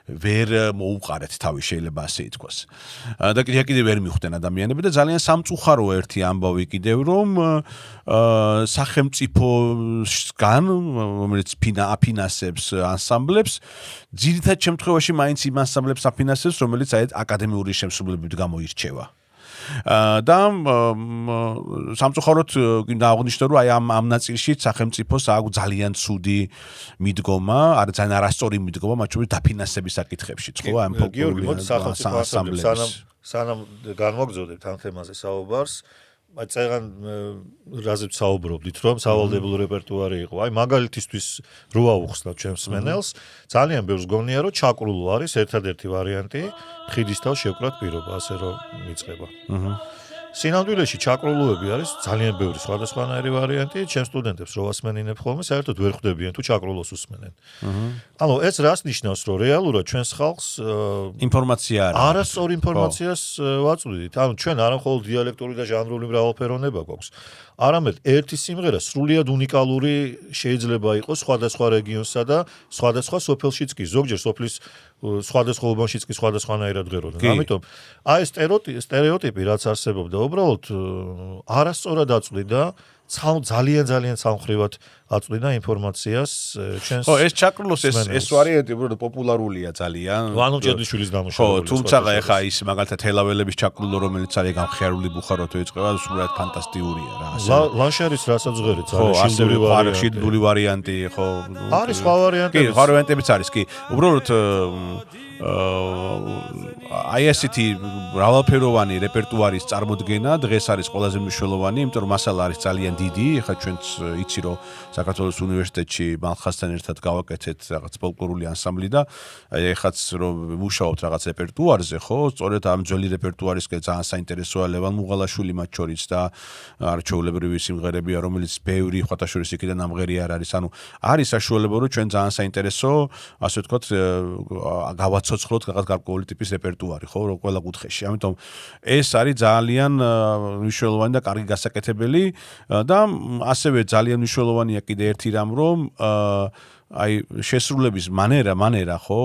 ვერ მოუყარეთ თავი შეიძლება ასე ითქვას. და კიდევ ვერ მიხვდნენ ადამიანები და ძალიან სამწუხარო ერთი ამბავი კიდევ რომ სახელმწიფოსგან რომელიც აფინანსებს ანსამბლებს ძირითად შემთხვევაში მაინც იმ ანსამბლებს აფინანსებს რომელიც აი აკადემიური შემსრულებლებით გამოირჩევა. და სამწუხაროდ გინდა აღვნიშნო რომ აი ამ ნაწილში სახელმწიფოს აქვს ძალიან ცუდი მიდგომა, ძალიან არასწორი მიდგომა მათ შორის დაფინანსების საკითხებშიც, ხო? ამ ფოლკლორული ანსამბლების სანამ განმოგზაურებთ ამ თემაზე საუბარს, აი წეგან რაზეც საუბრობდით, რომ სავალდებულო რეპერტუარი იყო. აი მაგალითისთვის რო ავუხსნათ ჩვენს მენელს, ძალიან ბევრს გონია რომ ჩაკრულო არის ერთადერთი ვარიანტი, ხიდისთავ შევკრათ პირობა, ასე რომ მიწყება. სინამდვილეში ჩაკრულოები არის ძალიან ბევრი სხვადასხვანაირი ვარიანტი, ჩემ სტუდენტებს რო ასმენინებ ხოლმე, საერთოდ ვერ ხვდებიან თუ ჩაკრულოს უსმენენ. ანუ ეს რას ნიშნავს, რომ რეალურად ჩვენს ხალხს ინფორმაცია არასწორ ინფორმაციას ვაწვდით. ანუ ჩვენ არა მხოლოდ დიალექტური და ჟანრული მრავალფეროვნება გვაქვს, არამედ ერთი სიმღერა სრულიად უნიკალური შეიძლება იყოს სხვადასხვა რეგიონსა და სხვადასხვა სოფელშიც კი, ზოგჯერ სოფლის სხვადასხვა უბანშიც კი სხვადასხვანაირად ღეროდნენ. ამიტომ აი სტერეოტიპი რაც არსებობდა, უბრალოდ არასწორად აწვდიდა ძალიან სამხრივად აწვდიდა ინფორმაციას ჩვენს ხო ეს ჩაკრულოს ეს ვარიანტი უბრალოდ პოპულარულია ძალიან ვანო ჭედიშვილის დამუშავებული ხო თუმცა ეხა ის მაგალითად თელაველების ჩაკრულო რომელიც არის გამხიარული ბუხაროთო იწყება სულად ფანტასტიკურია რა ლანშარის რასაც ღერით არის შილდული ვარიანტი ხო არის სხვა ვარიანტები კი სხვა ვარიანტებიც არის კი უბრალოდ აი ასეთი მრავალფეროვანი რეპერტუარის წარმოდგენა დღეს არის ყველაზე მნიშვნელოვანი, იმიტომ რომ მასალა არის ძალიან დიდი. ეხლა ჩვენც იცი რომ საქართველოს უნივერსიტეტში მალხასთან ერთად გავაკეთეთ რაღაც ფოლკლორული ანსამბლი და აი ეხლაც რომ მუშაობთ რაღაც რეპერტუარზე, ხო? სწორედ ამ ძველი რეპერტუარისკენ ძალიან საინტერესოა ლევან მუღალაშვილი მათ შორის და არჩეულებრივი სიმღერებია, რომელიც ბევრი ხათაშორის იქიდან ამღერი არ არის. ანუ არის საშუალება რომ ჩვენ ძალიან საინტერესო, ასე ვთქვათ, გავაცოცხლოთ რაღაც გარკვეული ტიპის რეპერტუარი, ხო, ყველა კუთხეში. ამიტომ ეს არის ძალიან მნიშვნელოვანი და კარგი გასაკეთებელი და ასევე ძალიან მნიშვნელოვანია კიდე ერთი რამ, რომ აი შესრულების მანერა ხო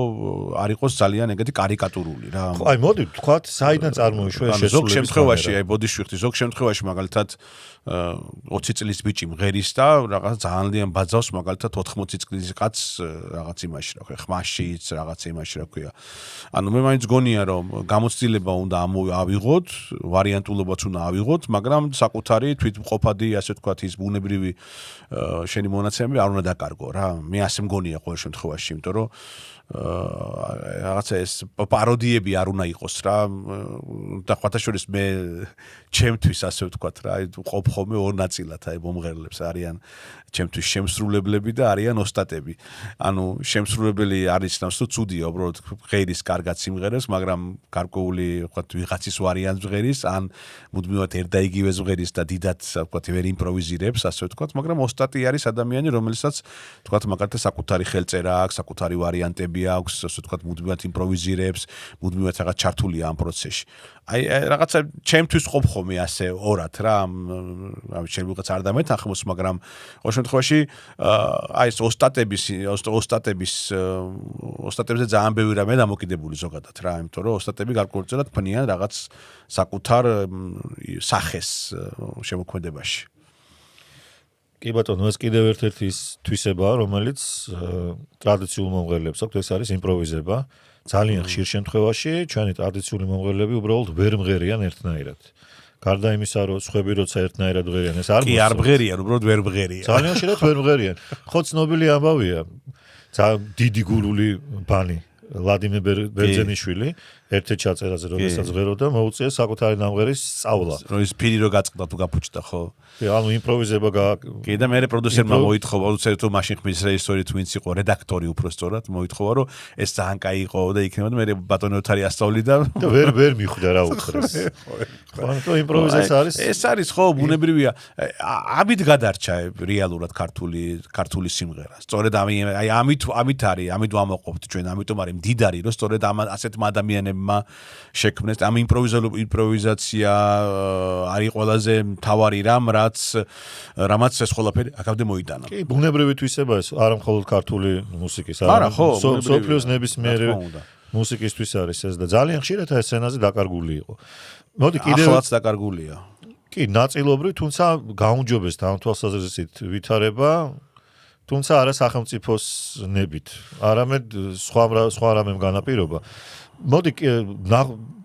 არ იყოს ძალიან ეგეთი კარიკატურული რა. აი მოდი ვთქვათ, საიდან წარმოიშვა ეს შესრულების ზოგ შემთხვევაში აი ბოდიშვიხტი ზოგ შემთხვევაში მაგალითად 20 წლის ბიჭი მღერის და რაღაც ძალიან ბაძავს მაგალითად 80 წლის კაცს რაღაც იმაში რა ქვია, ხმაშიც რაღაც იმაში რა ქვია. ანუ მე მაინც გონია რომ გამოცდილება უნდა ავიღოთ, ვარიანტულობაც უნდა ავიღოთ, მაგრამ საკუთარი თვითმყოფადი ასე ვთქვათ ის ბუნებრივი შენი მონაცემები არ უნდა დაკარგო რა. მე ასე მგონია ყოველ შემთხვევაში, იმიტომ რომ რაღაცა ეს პაროდიები არ უნდა იყოს რა და ხათაშორის მე ჩემთვის ასე ვთქვათ რა ყოფ ხოლმე ორ ნაწილად აი მომღერლებს არიან ჩემთვის შემსრულებლები და არიან ოსტატები ანუ შემსრულებელი არის ნაცნო ცუდია უბრალოდ ღერის კარგად სიმღერებს მაგრამ გარკვეული ვთქვათ ვიღაცის ვარიანტს ღერის ან მუდმივად ერთ და იგივე ღერის და დიდად ვთქვათ ვერ იმპროვიზირებს ასე ვთქვათ მაგრამ ოსტატი არის ადამიანი რომელსაც ვთქვათ მაგალითად საკუთარი ხელწერა აქვს საკუთარი ვარიანტები აქვს ასე ვთქვათ მუდმივად იმპროვიზირებს მუდმივად რაღაც ჩართულია ამ პროცესში აი რაღაცა ჩემთვის ყოფ ხოლმე ასე ორად რა შენ ვიღაც არ დამეთანხმოს მაგრამ ყოველ შემთხვევაში აი ეს ოსტატებზე ძალიან ბევრი რამე დამოკიდებული ზოგადად რა იმიტომ რომ ოსტატები გარკვეულწილად ქმნიან რაღაც საკუთარ სახეს შემოქმედებაში კი ბატონო ეს კიდევ ერთ-ერთი თვისებაა რომელიც ტრადიციულ მომღერლებს აქვს ეს არის იმპროვიზება ძალიან ხშირ შემთხვევაში ჩვენი ტრადიციული მომღერლები უბრალოდ ვერ მღერიან ერთნაირად გარდა იმისა რომ სხვები როცა ერთნაირად მღერიან ეს არ კი არ მღერიან უბრალოდ ვერ მღერიან ძალიან ხშირად ვერ მღერიან ხო ცნობილი ამბავია დიდი გულული ბანი ვლადიმერ ბერძენიშვილი ერთ-ერთ ჩაწერაზე რომელსაც ღეროდა მოუწია საკუთარი ნამღერის სწავლა რომ ის ფირი რო გაწყდა თუ გაფუჭდა ხო ანუ იმპროვიზება კი და მე პროდიუსერმა მოითხოვა პროდიუსერი თუ მაშინ ხმის რეჟისორი თუ ვინც იყო რედაქტორი უფრო სწორად მოითხოვა რომ ეს ძალიან კაი იყო და იქნებოდა მე ბატონი ოთარი ასწავლიდა და ვერ მიხვდა რა უხრეს ხო ანუ იმპროვიზაცია არის ეს არის ხო ბუნებრივია ამით გადარჩა რეალურად ქართული სიმღერა სწორედ აი ამით არის ამით ვამოყოფთ ჩვენ ამიტომ არის მდიდარი რომ სწორედ ასეთმა ადამიანებმა შექმნეს ამ იმპროვიზაცია არის ყველაზე მთავარი რამ რამაც ეს ყველაფერი აქამდე მოიტანა. კი, ბუნებრივი თვისება ეს არა მხოლოდ ქართული მუსიკის, არამედ სოფლიოს ნებისმიერი მუსიკისთვის არის ეს და ძალიან ხშირად ეს სცენაზე დაკარგული იყო. მოდი კიდევ ახლაც დაკარგულია. კი, ნაწილობრივ, თუმცა გაუმჯობესდა ამ თვალსაზრისით ვითარება, თუმცა არა სახელმწიფოს ნებით, არამედ სხვა რამემ განაპირობა. მოდი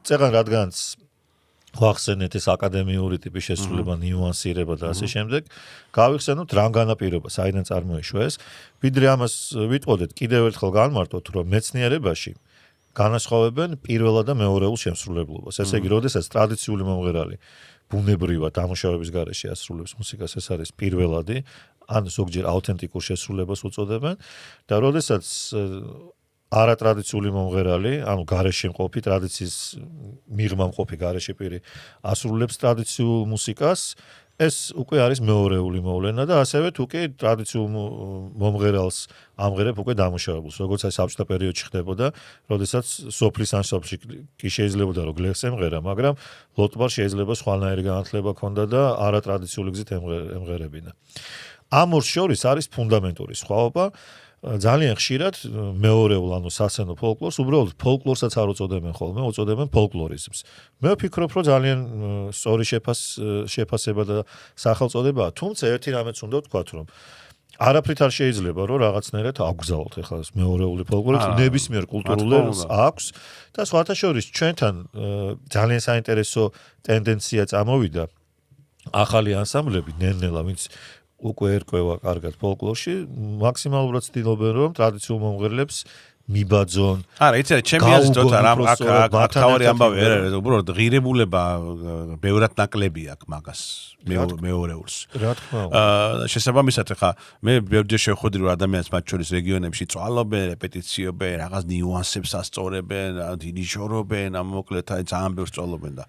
წეგან რადგანაც ვახსენეთ ეს აკადემიური ტიპის შესრულება, ნიუანსირება და ასე შემდეგ. გავიხსენოთ რამ განაპირობა, საიდან წარმოიშვა ეს. ვიდრე ამას ვიტყოდეთ, კიდევ ერთხელ განმარტოთ, რომ მეცნიერებაში განასხვავებენ პირველად და მეორეულ შემსრულებლობას. ესე იგი, როდესაც ტრადიციული მომღერალი ბუნებრივად დამუშავების გარეშე ასრულებს მუსიკას, ეს არის პირველადი, ან ზოგჯერ აუთენტიკურ შესრულებას უწოდებენ და როდესაც არატრადიციული მომღერალი, ანუ გარეშე მყოფი ტრადიციის მიღმა მყოფი გარეშე პირი ასრულებს ტრადიციულ მუსიკას, ეს უკვე არის მეორეული მოვლენა და ასევე თუ კი ტრადიციულ მომღერალს ამღერებ უკვე დამუშავებულს, როგორც აი საბჭოთა პერიოდში ხდებოდა, როდესაც სოფლის ანსამბლში კი შეიძლებოდა რომ გლეხს ემღერა, მაგრამ ლოტბარ შეიძლება სხვანაირი განათლება ჰქონდა და არატრადიციული გზით ემღერებინა. ამ ორ შორის არის ფუნდამენტური სხვაობა. ძალიან ხშირად მეორეულ ანუ სასცენო ფოლკლორს უბრალოდ ფოლკლორსაც არ უწოდებენ ხოლმე, უწოდებენ ფოლკლორიზმს. მე ვფიქრობ, რომ ძალიან სწორი შეფასება და სახელწოდებაა, თუმცა ერთი რამეც უნდა ვთქვათ, რომ არაფრით არ შეიძლება, რომ რაღაცნაირად აგზავნოთ ახლა ეს მეორეული ფოლკლორი, ნებისმიერ კულტურულ ერს აქვს და სხვათა შორის ჩვენთან ძალიან საინტერესო ტენდენცია წამოვიდა ახალი ანსამბლები ნელ-ნელა, ვინც უკვე ერკვევა კარგად ფოლკლორში, მაქსიმალურად ცდილობენ, რომ ტრადიციულ მომღერლებს მიბაძონ. არა, იცი, ჩემი აზრით აქ თავი ამბავი არ არის, უბრალოდ ღირებულება ბევრად ნაკლები აქვს მაგას მეორეულს. რა თქმა უნდა. შესაბამისად, ხა მე ბევრჯერ შევხვდი, რომ ადამიანს მათ შორის რეგიონებში წვალობენ, რეპეტიციობენ, რაღაც ნიუანსებს ასწორებენ, ინიშორობენ, მოკლედ აი ძალიან ბევრს წვალობენ და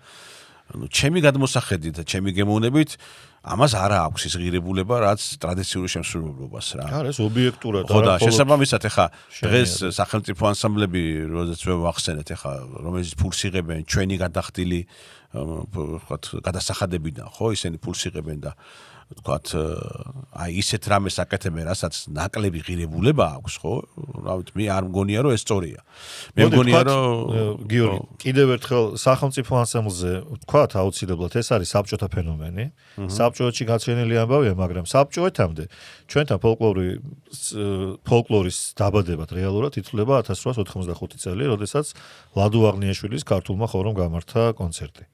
ანუ ჩემი გადმოსახედით და ჩემი გემოვნებით ამას არ აქვს ის ღირებულება, რაც ტრადიციული შემსრულებლობას რა. არა, ეს ობიექტურად ხო და შესაბამისად ახლა დღეს სახელმწიფო ანსამბლები, როდესაც ვახსენეთ ახლა, რომელიც ფულს იღებენ ჩვენი გადახდილი ვთქვათ გადასახადებიდან, ხო, ისინი ფულს იღებენ და ვთქვათ აი ისეთ რამეს აკეთებენ, რასაც ნაკლები ღირებულება აქვს, ხო? რა ვიცი, მე არ მგონია, რომ ეს სწორია. მე მგონია, რომ გიორგი, კიდევ ერთხელ სახელმწიფო ანსამბლზე ვთქვათ აუცილებლად ეს არის საბჭოთა ფენომენი. საბჭოებში გაცვენილი ამბავია, მაგრამ საბჭოეთამდე ჩვენთან ფოლკლორის დაბადებად რეალურად ითვლება 1895 წელი, როდესაც ლადო აღნიაშვილის ქართულმა ხორომ გამართა კონცერტი.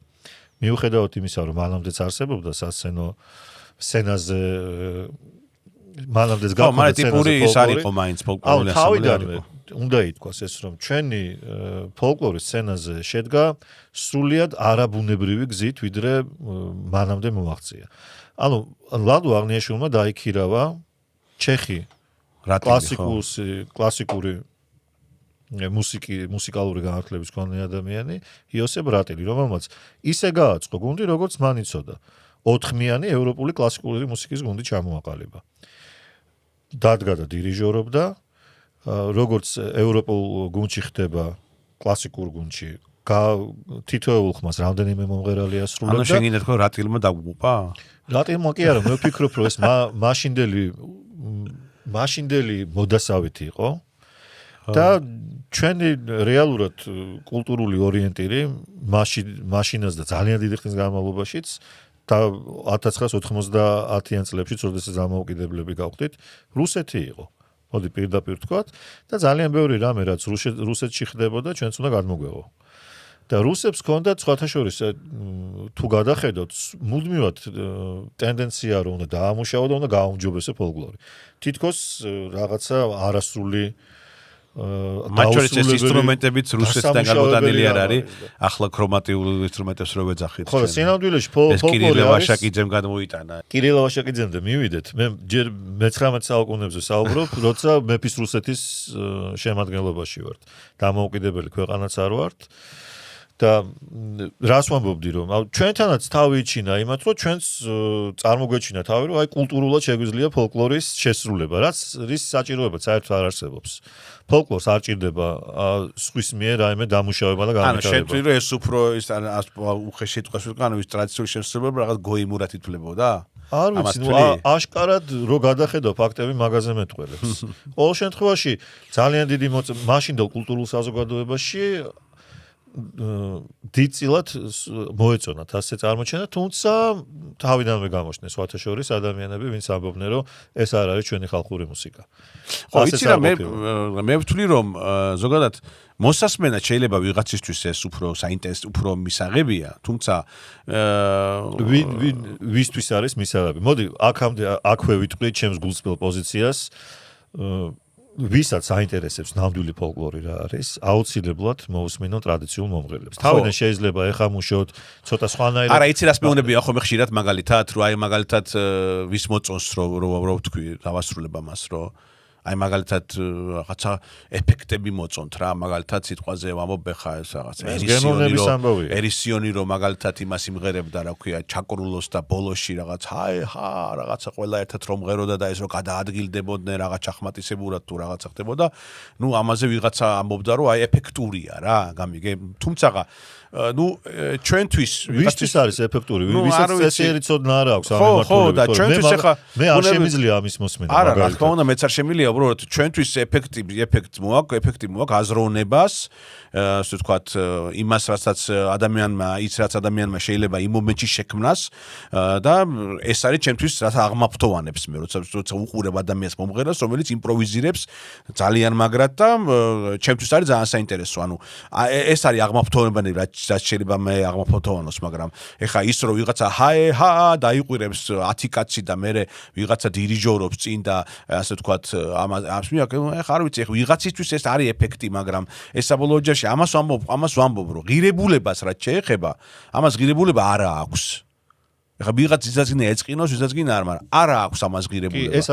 მიუხედავად იმისა, რომ მანამდეც არსებობდა სასცენო სცენაზე მანამდეც გაქვთ ტიპური ის არ იყო მაინც ფოლკლორული ასამბლეა. უნდა ითქვას ეს, რომ ჩვენი ფოლკლორის სცენაზე შედგა სრულიად არაბუნებრივი გზით, ვიდრე მანამდე მოაღწია. ანუ ლადო აღნიაშვილმა დაიქირავა ჩეხი კლასიკური მუსიკალური განათლების მქონე ადამიანი იოსებ რატილი, რომელმაც ისე გააწყო გუნდი, როგორც მან იცოდა. 4-ხმიანი ევროპული კლასიკური მუსიკის გუნდი ჩამოაყალიბა. დადგა და დირიჟორობდა, როგორც ევროპულ გუნდში ხდება კლასიკურ გუნდში. თითოეულ ხმას რამდენიმე მომღერალი ასრულებდა. ანუ შენ გინდა თქო რატილმა დაგუყა? რატილმა კი არა, მე ვფიქრობ, რომ ეს მაშინდელი მოდასავითი იყო. და ჩვენი რეალურად კულტურული ორიენტირი მაშინაც და ძალიან დიდი ხნის განმავლობაშიც და 1990-იან წლებშიც, როდესაც დამოუკიდებლები გავხდით, რუსეთი იყო. მოდი პირდაპირ ვთქვათ და ძალიან ბევრი რამე, რაც რუსეთში ხდებოდა, ჩვენც უნდა გადმოგვეღო. და რუსებს ჰქონდათ სხვათა შორის თუ გადახედოთ, მუდმივად ტენდენცია რომ უნდა დაამუშავო და უნდა გააუმჯობესო ფოლკლორი. თითქოს რაღაცა არასრული მათ შორის ეს ინსტრუმენტებიც რუსეთიდან გამოდანილი არ არის, ახლა ქრომატიულ ინსტრუმენტებს რო ვეძახით. ხო, სინამდვილეში ფოლკლორი არის. ვაშაკიძემ გადმოიტანა. კირილ ვაშაკიძემ და მივიდეთ. მე ჯერ მე-19 საუკუნეებზე საუბრობ, როცა მეფის რუსეთის შემადგენლობაში ვართ. დამოუკიდებელი ქვეყანაც არ ვართ. და რას ვამბობდი, რომ ჩვენთანაც თავი იჩინა იმათ, რომ ჩვენს წარმოგვეჩინა თავი, რომ აი კულტურულად შეგვიძლია ფოლკლორის შესრულება, რაც რის საჭიროებაც საერთოდ არ არსებობს. ფოლკლორს არ ჭირდება სხვის მიერ რაიმე დამუშავება და განვითარება. ანუ შეთქვი, რომ ეს უფრო ის უხეში სიტყვას ვიყანო, ის ტრადიციული შესრულება რაღაც გოიმურად ითვლებოდა? არ ვიცი, აშკარად რო გადახედო ფაქტები მაგაზე მეტყველებს. ყოველ შემთხვევაში ძალიან დიდი მაშინდელ კულტურულ საზოგადოებაში დიდწილად მოეწონათ ასე წარმოჩენა, თუმცა თავიდანვე გამოჩნდნენ სხვათა შორის ადამიანები, ვინც ამბობდნენ, რომ ეს არ არის ჩვენი ხალხური მუსიკა. ხო, იცი რა, მე ვთვლი, რომ ზოგადად მოსასმენად შეიძლება ვიღაცისთვის ეს უფრო საინტერესო, უფრო მისაღებია, თუმცა ვისთვის არის მისაღები. მოდი, აქვე ვიტყვი ჩემს გულწრფელ პოზიციას. ვისაც აინტერესებს ნამდვილი ფოლკლორი რა არის, აუცილებლად მოусმინონ ტრადიციულ მომღერლებს. თავიდან შეიძლება ეხამუშოთ, ცოტა სხვანაირად. არა, იცი რას მეუბნებია ხოლმე ხშირად მაგალითად, რომ აი მაგალითად ვის მოწონს რო ვთქვი, დავასრულებ ამას, რომ აი მაგალითად რაღაცა ეფექტები მოწონთ რა, მაგალითად სიტყვაზე ვამბობ ხა ეს რაღაცა ერისიონი რომ მაგალითად იმას იმღერებდა, რა ქვია, ჩაკრულოს და ბოლოში რაღაც რაღაცა ყველა ერთად რომ მღეროდა და ეს რომ გადაადგილდებოდნენ რაღაც ჩახმატისებურად თუ რაღაცა ხდებოდა, ნუ ამაზე ვიღაცა ამბობდა, რომ აი ეფექტურია რა, გამიგე. თუმცა ნუ ჩვენთვის ვისთვის არის ეფექტური? ვისაც წესიერი ცოდნა არ აქვს ამ მიმართულებით. მე არ შემიძლია ამის მოსმენა. არა, რა თქმა უნდა, მეც არ შემიძლია, უბრალოდ ჩვენთვის ეფექტი მოაქვს აზროვნებას, ასე ვთქვათ, იმას, რასაც ადამიანმა შეიძლება იმ მომენტში შექმნას და ეს არის ჩემთვის რაც აღმაფრთოვანებს მე, როცა უყურებ ადამიანს მომღერალს, რომელიც იმპროვიზირებს ძალიან მაგრად და ჩემთვის არის ძალიან საინტერესო. ანუ ეს არის აღმაფრთოვანები, რაც შეიძლება მე აღმაფრთოვანოს, მაგრამ ეხა ის რომ ვიღაცა დაიყვირებს 10 კაცი და მე ვიღაცა დირიჟორობს წინ და ასე ვთქვათ ეხა არ ვიცი, ეხა ვიღაცისთვის ეს არის ეფექტი, მაგრამ ეს საბოლოო ჯერში ამას ვამბობ, რომ ღირებულებას რაც შეეხება, ამას ღირებულება არა აქვს. ეხა ვიღაც ისაცგინე ეწყინოს, ისაცგინე არ, მაგრამ არა აქვს ამას ღირებულება. ეს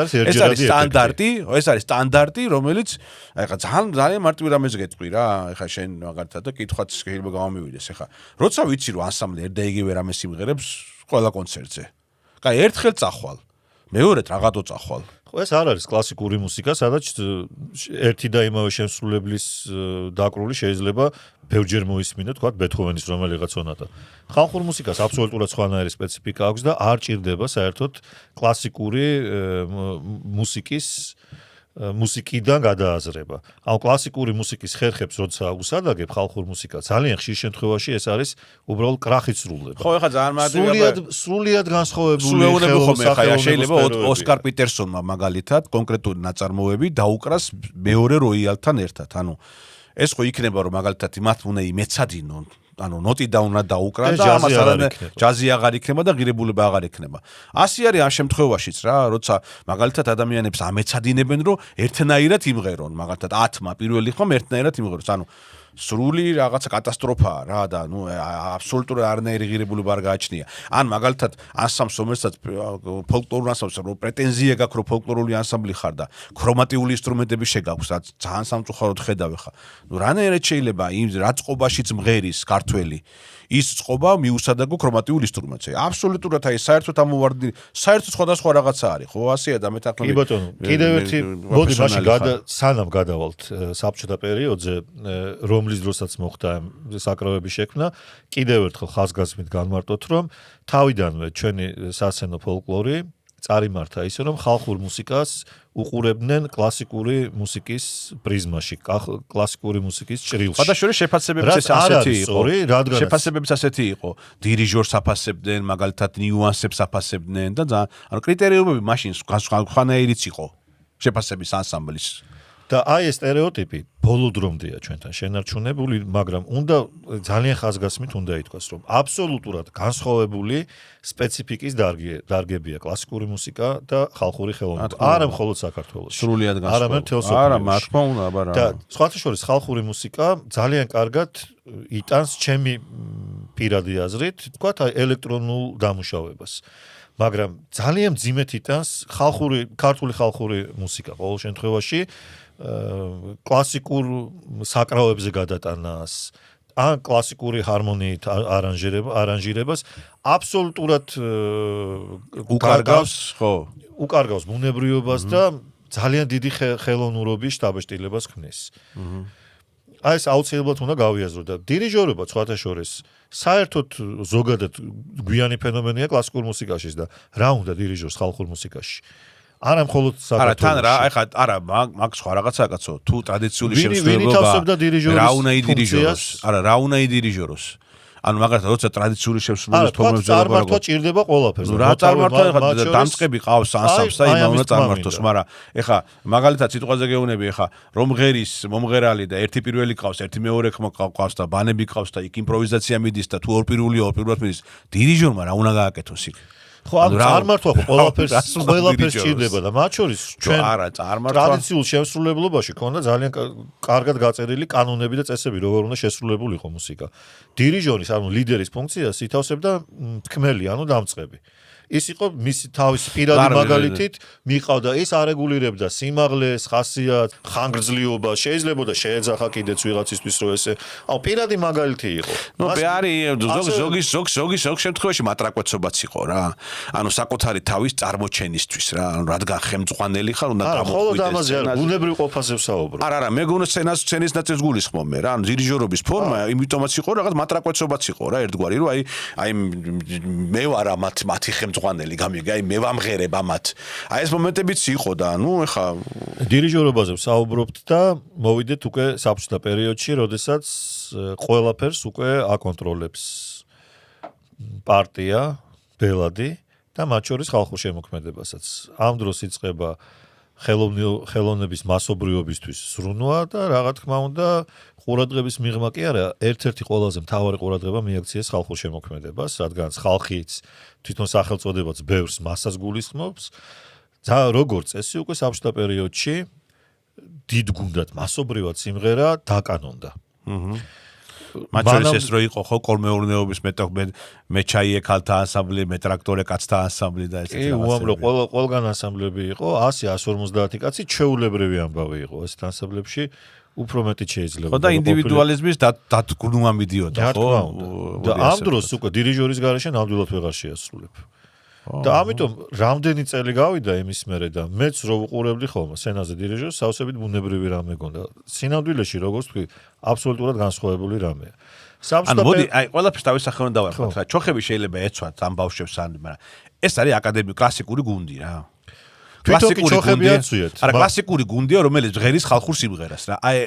არის სტანდარტი, რომელიც ეხა ძალიან მარტივი რამეს გეტყვი რა, ეხა შენ მაგალითად და კითხვაც შეიძლება გამომივიდეს. ეხა როცა ვიცი რომ ანსამბლი ერთ და იგივე რამეს იმღერებს ყველა კონცერტზე. კაი, ერთხელ წახვალ. მეორედ რაღაცო წახვალ. ხო, ეს არ არის კლასიკური მუსიკა, სადაც ერთი და იმავე შემსრულებლის დაკრული შეიძლება ბევრჯერ მოისმინო, თქვათ, ბეთჰოვენის რომელიღაც სონატა. ხალხურ მუსიკას აბსოლუტურად სხვანაირი სპეციფიკა აქვს და არ ჭირდება საერთოდ კლასიკური მუსიკიდან გადააზრება. ანუ კლასიკური მუსიკის ხერხებს როცა უსადაგებ ხალხურ მუსიკას, ძალიან ხშირ შემთხვევაში ეს არის უბრალოდ კრახით სრულდება. ხო, ეხა ძალიან მარტივია. სრულიად განსხვავებული შეიძლება ოსკარ პიტერსონმა მაგალითად კონკრეტული ნაწარმოები დაუკრას მეორე როიალთან ერთად. ანუ ეს ხო იქნება რომ მაგალითად მათ უნდა იმეცადინონ, ანუ ნოტი და უნდა დაუკრან და ამას ჯაზი აღარ იქნება და ღირებულება აღარ იქნება. ასე არის ამ შემთხვევაშიც რა, როცა მაგალითად ადამიანებს ამეცადინებენ რომ ერთნაირად იმღერონ, მაგალითად 10-მა პირველი ხომ ერთნაირად იმღეროს. ანუ სრული რაღაცა კატასტროფაა რა და ნუ აბსოლუტურად არანაირი ღირებულება არ გააჩნია. ან მაგალითად ანსამბლს რომელსაც ფოლკლორულ ანსამბლს რო პრეტენზია გაქვს რომ ფოლკლორული ანსამბლი ხარ და ქრომატიული ინსტრუმენტები შეგაქვს, რაც ძალიან სამწუხაროდ ხედავ ხა. ნუ რანაირად შეიძლება იმ რა წყობაშიც მღერის ქართველი ის წყობა მიუსადაგო ქრომატიულ ინსტრუმენტზე. აბსოლუტურად აი საერთოდ ამოვარდი, საერთოდ სხვადასხვა რაღაცა არის, ხო, ასეა და მეთანხმები. კი ბატონო, კიდევ ერთი მოდი მაშინ სანამ გადავალთ საბჭოთა პერიოდზე, რომლის დროსაც მოხდა საკრავების შექმნა, კიდევ ერთხელ ხაზგასმით განმარტოთ, რომ თავიდანვე ჩვენი სასცენო ფოლკლორი წარიმართა ისე, რომ ხალხურ მუსიკას უყურებდნენ კლასიკური მუსიკის პრიზმაში, კლასიკური მუსიკის ჭრილში. გადაშორის შეფასებებიც ასეთი იყო. დირიჟორს აფასებდნენ, მაგალითად ნიუანსებს აფასებდნენ და ძალიან, ანუ კრიტერიუმები მაშინ სხვანაირიც იყო შეფასების ანსამბლის. და აი ეს სტერეოტიპი ბოლო დრომდეა ჩვენთან შენარჩუნებული, მაგრამ უნდა ძალიან ხაზგასმით უნდა ითქვას, რომ აბსოლუტურად განსხვავებული სპეციფიკის დარგებია კლასიკური მუსიკა და ხალხური ხელოვნება. არა მხოლოდ საქართველოში. სრულიად განსხვავებული. არა, რა თქმა უნდა, აბარა. და სხვათა შორის ხალხური მუსიკა ძალიან კარგად იტანს ჩემი პირადი აზრით, თქვათ ელექტრონულ დამუშავებას. მაგრამ ძალიან მძიმედ იტანს ქართული ხალხური მუსიკა ყოველ შემთხვევაში კლასიკურ საკრავებზე გადატანას ან კლასიკური ჰარმონიით არანჟირებას აბსოლუტურად უკარგავს ბუნებრიობას და ძალიან დიდი ხელოვნურობის შტაბ-შტილებას ქმნის. აი ეს აუცილებლად უნდა გავიაზრო და დირიჟორობა სხვათა შორის საერთოდ ზოგადად გვიანი ფენომენია კლასიკურ მუსიკაშიც და რა უნდა დირიჟორს ხალხურ მუსიკაში. არა მხოლოდ საქართველოში. არა, თან რა, ეხლა არა, მაგ სხვა რაღაცაკაცო, თუ ტრადიციული შემსრულებლობა რა უნდა იდირიჟოროს? არა, რა უნდა იდირიჟოროს? ანუ მაგალითად, როცა ტრადიციული შემსრულებლის ფორმებზე წარმართვა ჭირდება ყველაფერს. რა წარმართვა, ეხლა დამწყები ყავს ანსამბლს და იმან უნდა წარმართოს, მაგრამ ეხლა მაგალითად სიტყვაზე გეუბნები, ეხლა რომ ღერის მომღერალი და ერთი პირველი ყავს, ერთი მეორე ხმა ყავს და ბანები ყავს და იქ იმპროვიზაცია მიდის და თუ ორ პირველად მიდის, დირიჟორმა რა უნდა გააკეთოს იქ? ხო, ანუ წარმართვა ყველაფერს ჭირდება და მათ შორის ჩვენ ტრადიციულ შემსრულებლობაში ქონდა ძალიან კარგად გაწერილი კანონები და წესები, როგორ უნდა შესრულებულიყო მუსიკა. დირიჟორის, ანუ ლიდერის ფუნქციას ითავსებდა თქმელი, ანუ დამწყები. ის იყო მისი თავისი პირადი მაგალითით მიყავდა ის არეგულირებდა სიმაღლეს, ხასიათს, ხანგრძლივობა, შეიძლება შეეძახა კიდეც ვიღაცისთვის რომ ესე. აუ პირადი მაგალითი იყო. ნუ არის ზოგი შემთხვევაში მატრაკვეცობაც იყო რა. ანუ საკუთარი თავის წარმოჩენისთვის რა. ანუ რადგან ხელმძღვანელი ხარ უნდა გამოყვიდეს. ხოლო ამაზე არ ბუნებრივ ყოფაზე ვსაუბრობ. არა, მე გონო სცენის ნაწილს გულისხმობ მე რა. ანუ დირიჟორობის ფორმა იმიტომაც იყო რაღაც მატრაკვეცობაც იყო რა ერთგვარი რომ აი მე ვარ მათი ხელმძღვანელი გამიგე, აი მე ვამღერებ ამათ. აი ეს მომენტებიც იყო და ნუ ეხა დირიჟორობაზე ვსაუბრობთ და მოვიდეთ უკვე საბჭოთა პერიოდში, როდესაც ყველაფერს უკვე აკონტროლებს პარტია, ბელადი და მათ შორის ხალხურ შემოქმედებასაც. ამ დროს იწყება ხელოვნების მასობრიობისთვის სრუნვა და რა თქმა უნდა ყურადღების მიღმა კი არა, ერთ-ერთი ყველაზე მთავარი ყურადღება მიაქციეს ხალხურ შემოქმედებას, რადგან ხალხიც თვითონ სახელწოდებაც ბევრს მასას გულისხმობს. და როგორც წესი უკვე საბჭოთა პერიოდში დიდ გუნდად მასობრივად სიმღერა დაკანონდა. მათ შორის ეს რო იყო ხო კოლმეურნეობის მეჩაიე ქალთა ანსამბლი, მეტრაქტორე კაცთა ანსამბლი და ესეთი რაღაცები. უამრავ ყველგან ანსამბლები იყო, 100-150 კაცი ჩვეულებრივი ამბავი იყო ეს ანსამბლებში. უფრო მეტი შეიძლება. ხო და ინდივიდუალიზმის დადგმვა მიდიოდა, ხო? და ამ დროს უკვე დირიჟორის გარეშე ნამდვილად ვეღარ შეასრულებ. და ამიტომ რამდენი წელი გავიდა იმის მერე და მეც რო ვუყურებდი ხოლმე სცენაზე დირიჟორს, სავსებით ბუნებრივი რამე გონდა. სინამდვილეში როგორც თქვი, აბსოლუტურად განსხვავებული რამეა. ანუ მოდი, აი ყველაფერს თავის სახელმწიფო დავარქვათ რა. ჩოხები შეიძლება ეცვათ ამ ბავშვებს ან, მაგრამ ეს არის აკადემიური კლასიკური გუნდი რა. კლასიკური ჩოხები აცვიეთ. არა, კლასიკური გუნდია, რომელიც ღერის ხალხურ სიმღერას რა. აი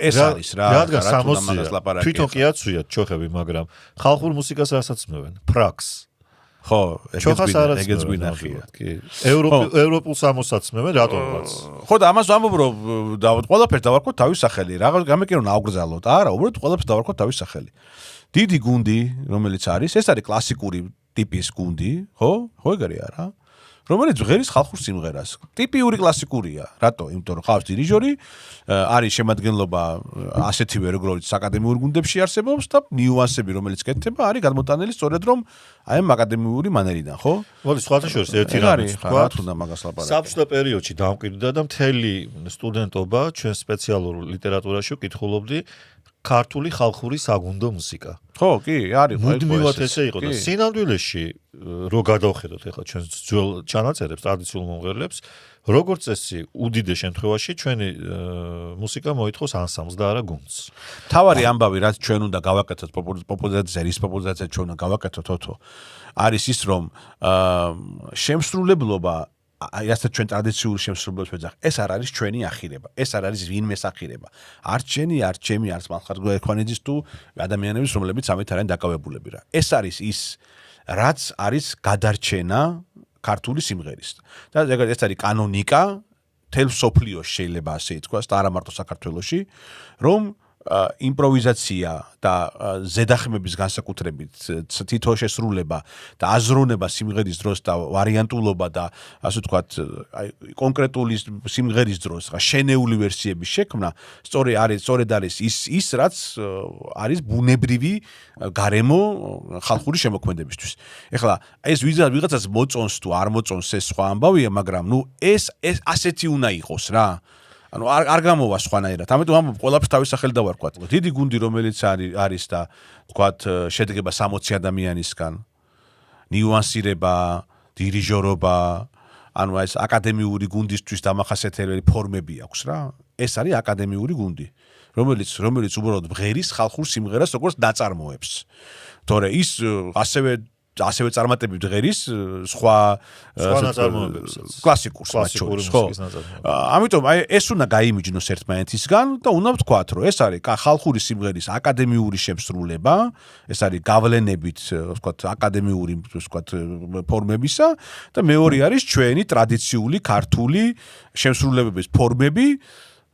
ეს არის რა. რადგან 60-ია. თვითონ კი აცვიათ ჩოხები, მაგრამ ხალხურ მუსიკას რასაც მევენ? ფრაქს. ხო, ეგეც გვინახია. კი. ევროპულ სამოსაც მევენ, რატომღაც. ხო და ამას ვამბობ, რომ ყველაფერს დავარქვათ თავის სახელი. რაღაც გამეკერო აუგზავნოთ. არა, უბრალოდ ყველაფერს დავარქვათ თავის სახელი. დიდი გუნდი, რომელიც არის, ეს არის კლასიკური ტიპის გუნდი, ხო? ხო ეგრეა რა. რომელიც ღერის ხალხურ სიმღერას. ტიპიური კლასიკურია. რატო? იმიტომ რომ ყავს დირიჟორი, არის შემადგენლობა ასეთივე როგორც აკადემიურ გუნდებში არსებობს და ნიუანსები რომელიც კეთდება არის გადმოტანილი სწორედ რომ აი ამ აკადემიური მანერიდან, ხო? მოდი სხვათა შორის ერთი რამე თქვა, თუნდა მაგას ლაპარაკი. საბჭოთა პერიოდში დამკვიდრდა და მთელი სტუდენტობა ჩვენ სპეციალურ ლიტერატურაში ვკითხულობდი ქართული ხალხური საგუნდო მუსიკა. ხო, კი, არის. მუდმივად ესე იყო და სინამდვილეში რო გადავხედოთ ახლა ჩვენ ძველ ჩანაწერებს, ტრადიციულ მომღერლებს, როგორც წესი, უდიდეს შემთხვევაში ჩვენი მუსიკა მოითხოვს ანსამბლს და არა გუნდს. თავარი ამბავი, რაც ჩვენ უნდა გავაკეთოთ პოპულარიზაცია ჩვენ უნდა გავაკეთოთ თოთო. არის ის რომ შემსრულებლობა აი ასე ჩვენ ტრადიციული შემსრულებლებს ვეძახ. ეს არ არის ჩვენი ახირება. ეს არ არის ვინმეს ახირება. არც ჩემი, არც ჩემი, არც მახარგო ერქვანიძის თუ ადამიანების, რომლებიც ამით არიან დაკავებულები რა. ეს არის ის, რაც არის გადარჩენა ქართული სიმღერის. და ეს არის კანონიკა თელ სოფლიოში შეიძლება ასე ითქვას და არა მარტო საქართველოში, რომ იმპროვიზაცია და ზედახმების განსაკუთრებით თითო შესრულება და აზროვნება სიმღერის დროს და ვარიანტულობა და ასე ვთქვათ აი კონკრეტული სიმღერის დროს რა შენეული ვერსიების შექმნა სწორედ არის ის რაც არის ბუნებრივი გარემო ხალხური შემოქმედებისთვის. ეხლა ეს ვიღაცას მოწონს თუ არ მოწონს ეს სხვა ამბავია, მაგრამ ნუ ეს ასეთი უნდა იყოს რა. ანუ არ გამოვა სხვანაირად. ამიტომ ამ ყველაფერს თავის სახელი დავარქვათ. დიდი გუნდი რომელიც არის და ვთქვათ შედგება 60 ადამიანისგან. ნიუანსირება, დირიჟორობა, ანუ ეს აკადემიური გუნდისთვის დამახასიათებელი ფორმები აქვს რა. ეს არის აკადემიური გუნდი, რომელიც უბრალოდ ღერის ხალხურ სიმღერას როგორც ნაწარმოებს. თორე ის ასევე წარმატებით ღერის სხვა ნაწარმოებებსაც კლასიკურს მუსიკის ნაწარმოებებს. ამიტომ აი ეს უნდა გაიმიჯნოს ერთმანეთისგან და უნდა ვთქვათ, რომ ეს არის ხალხური სიმღერის აკადემიური შემსრულება, ეს არის გავლენებით, ვთქვათ, აკადემიური, ვთქვათ, ფორმებისა და მეორე არის ჩვენი ტრადიციული ქართული შემსრულებების ფორმები,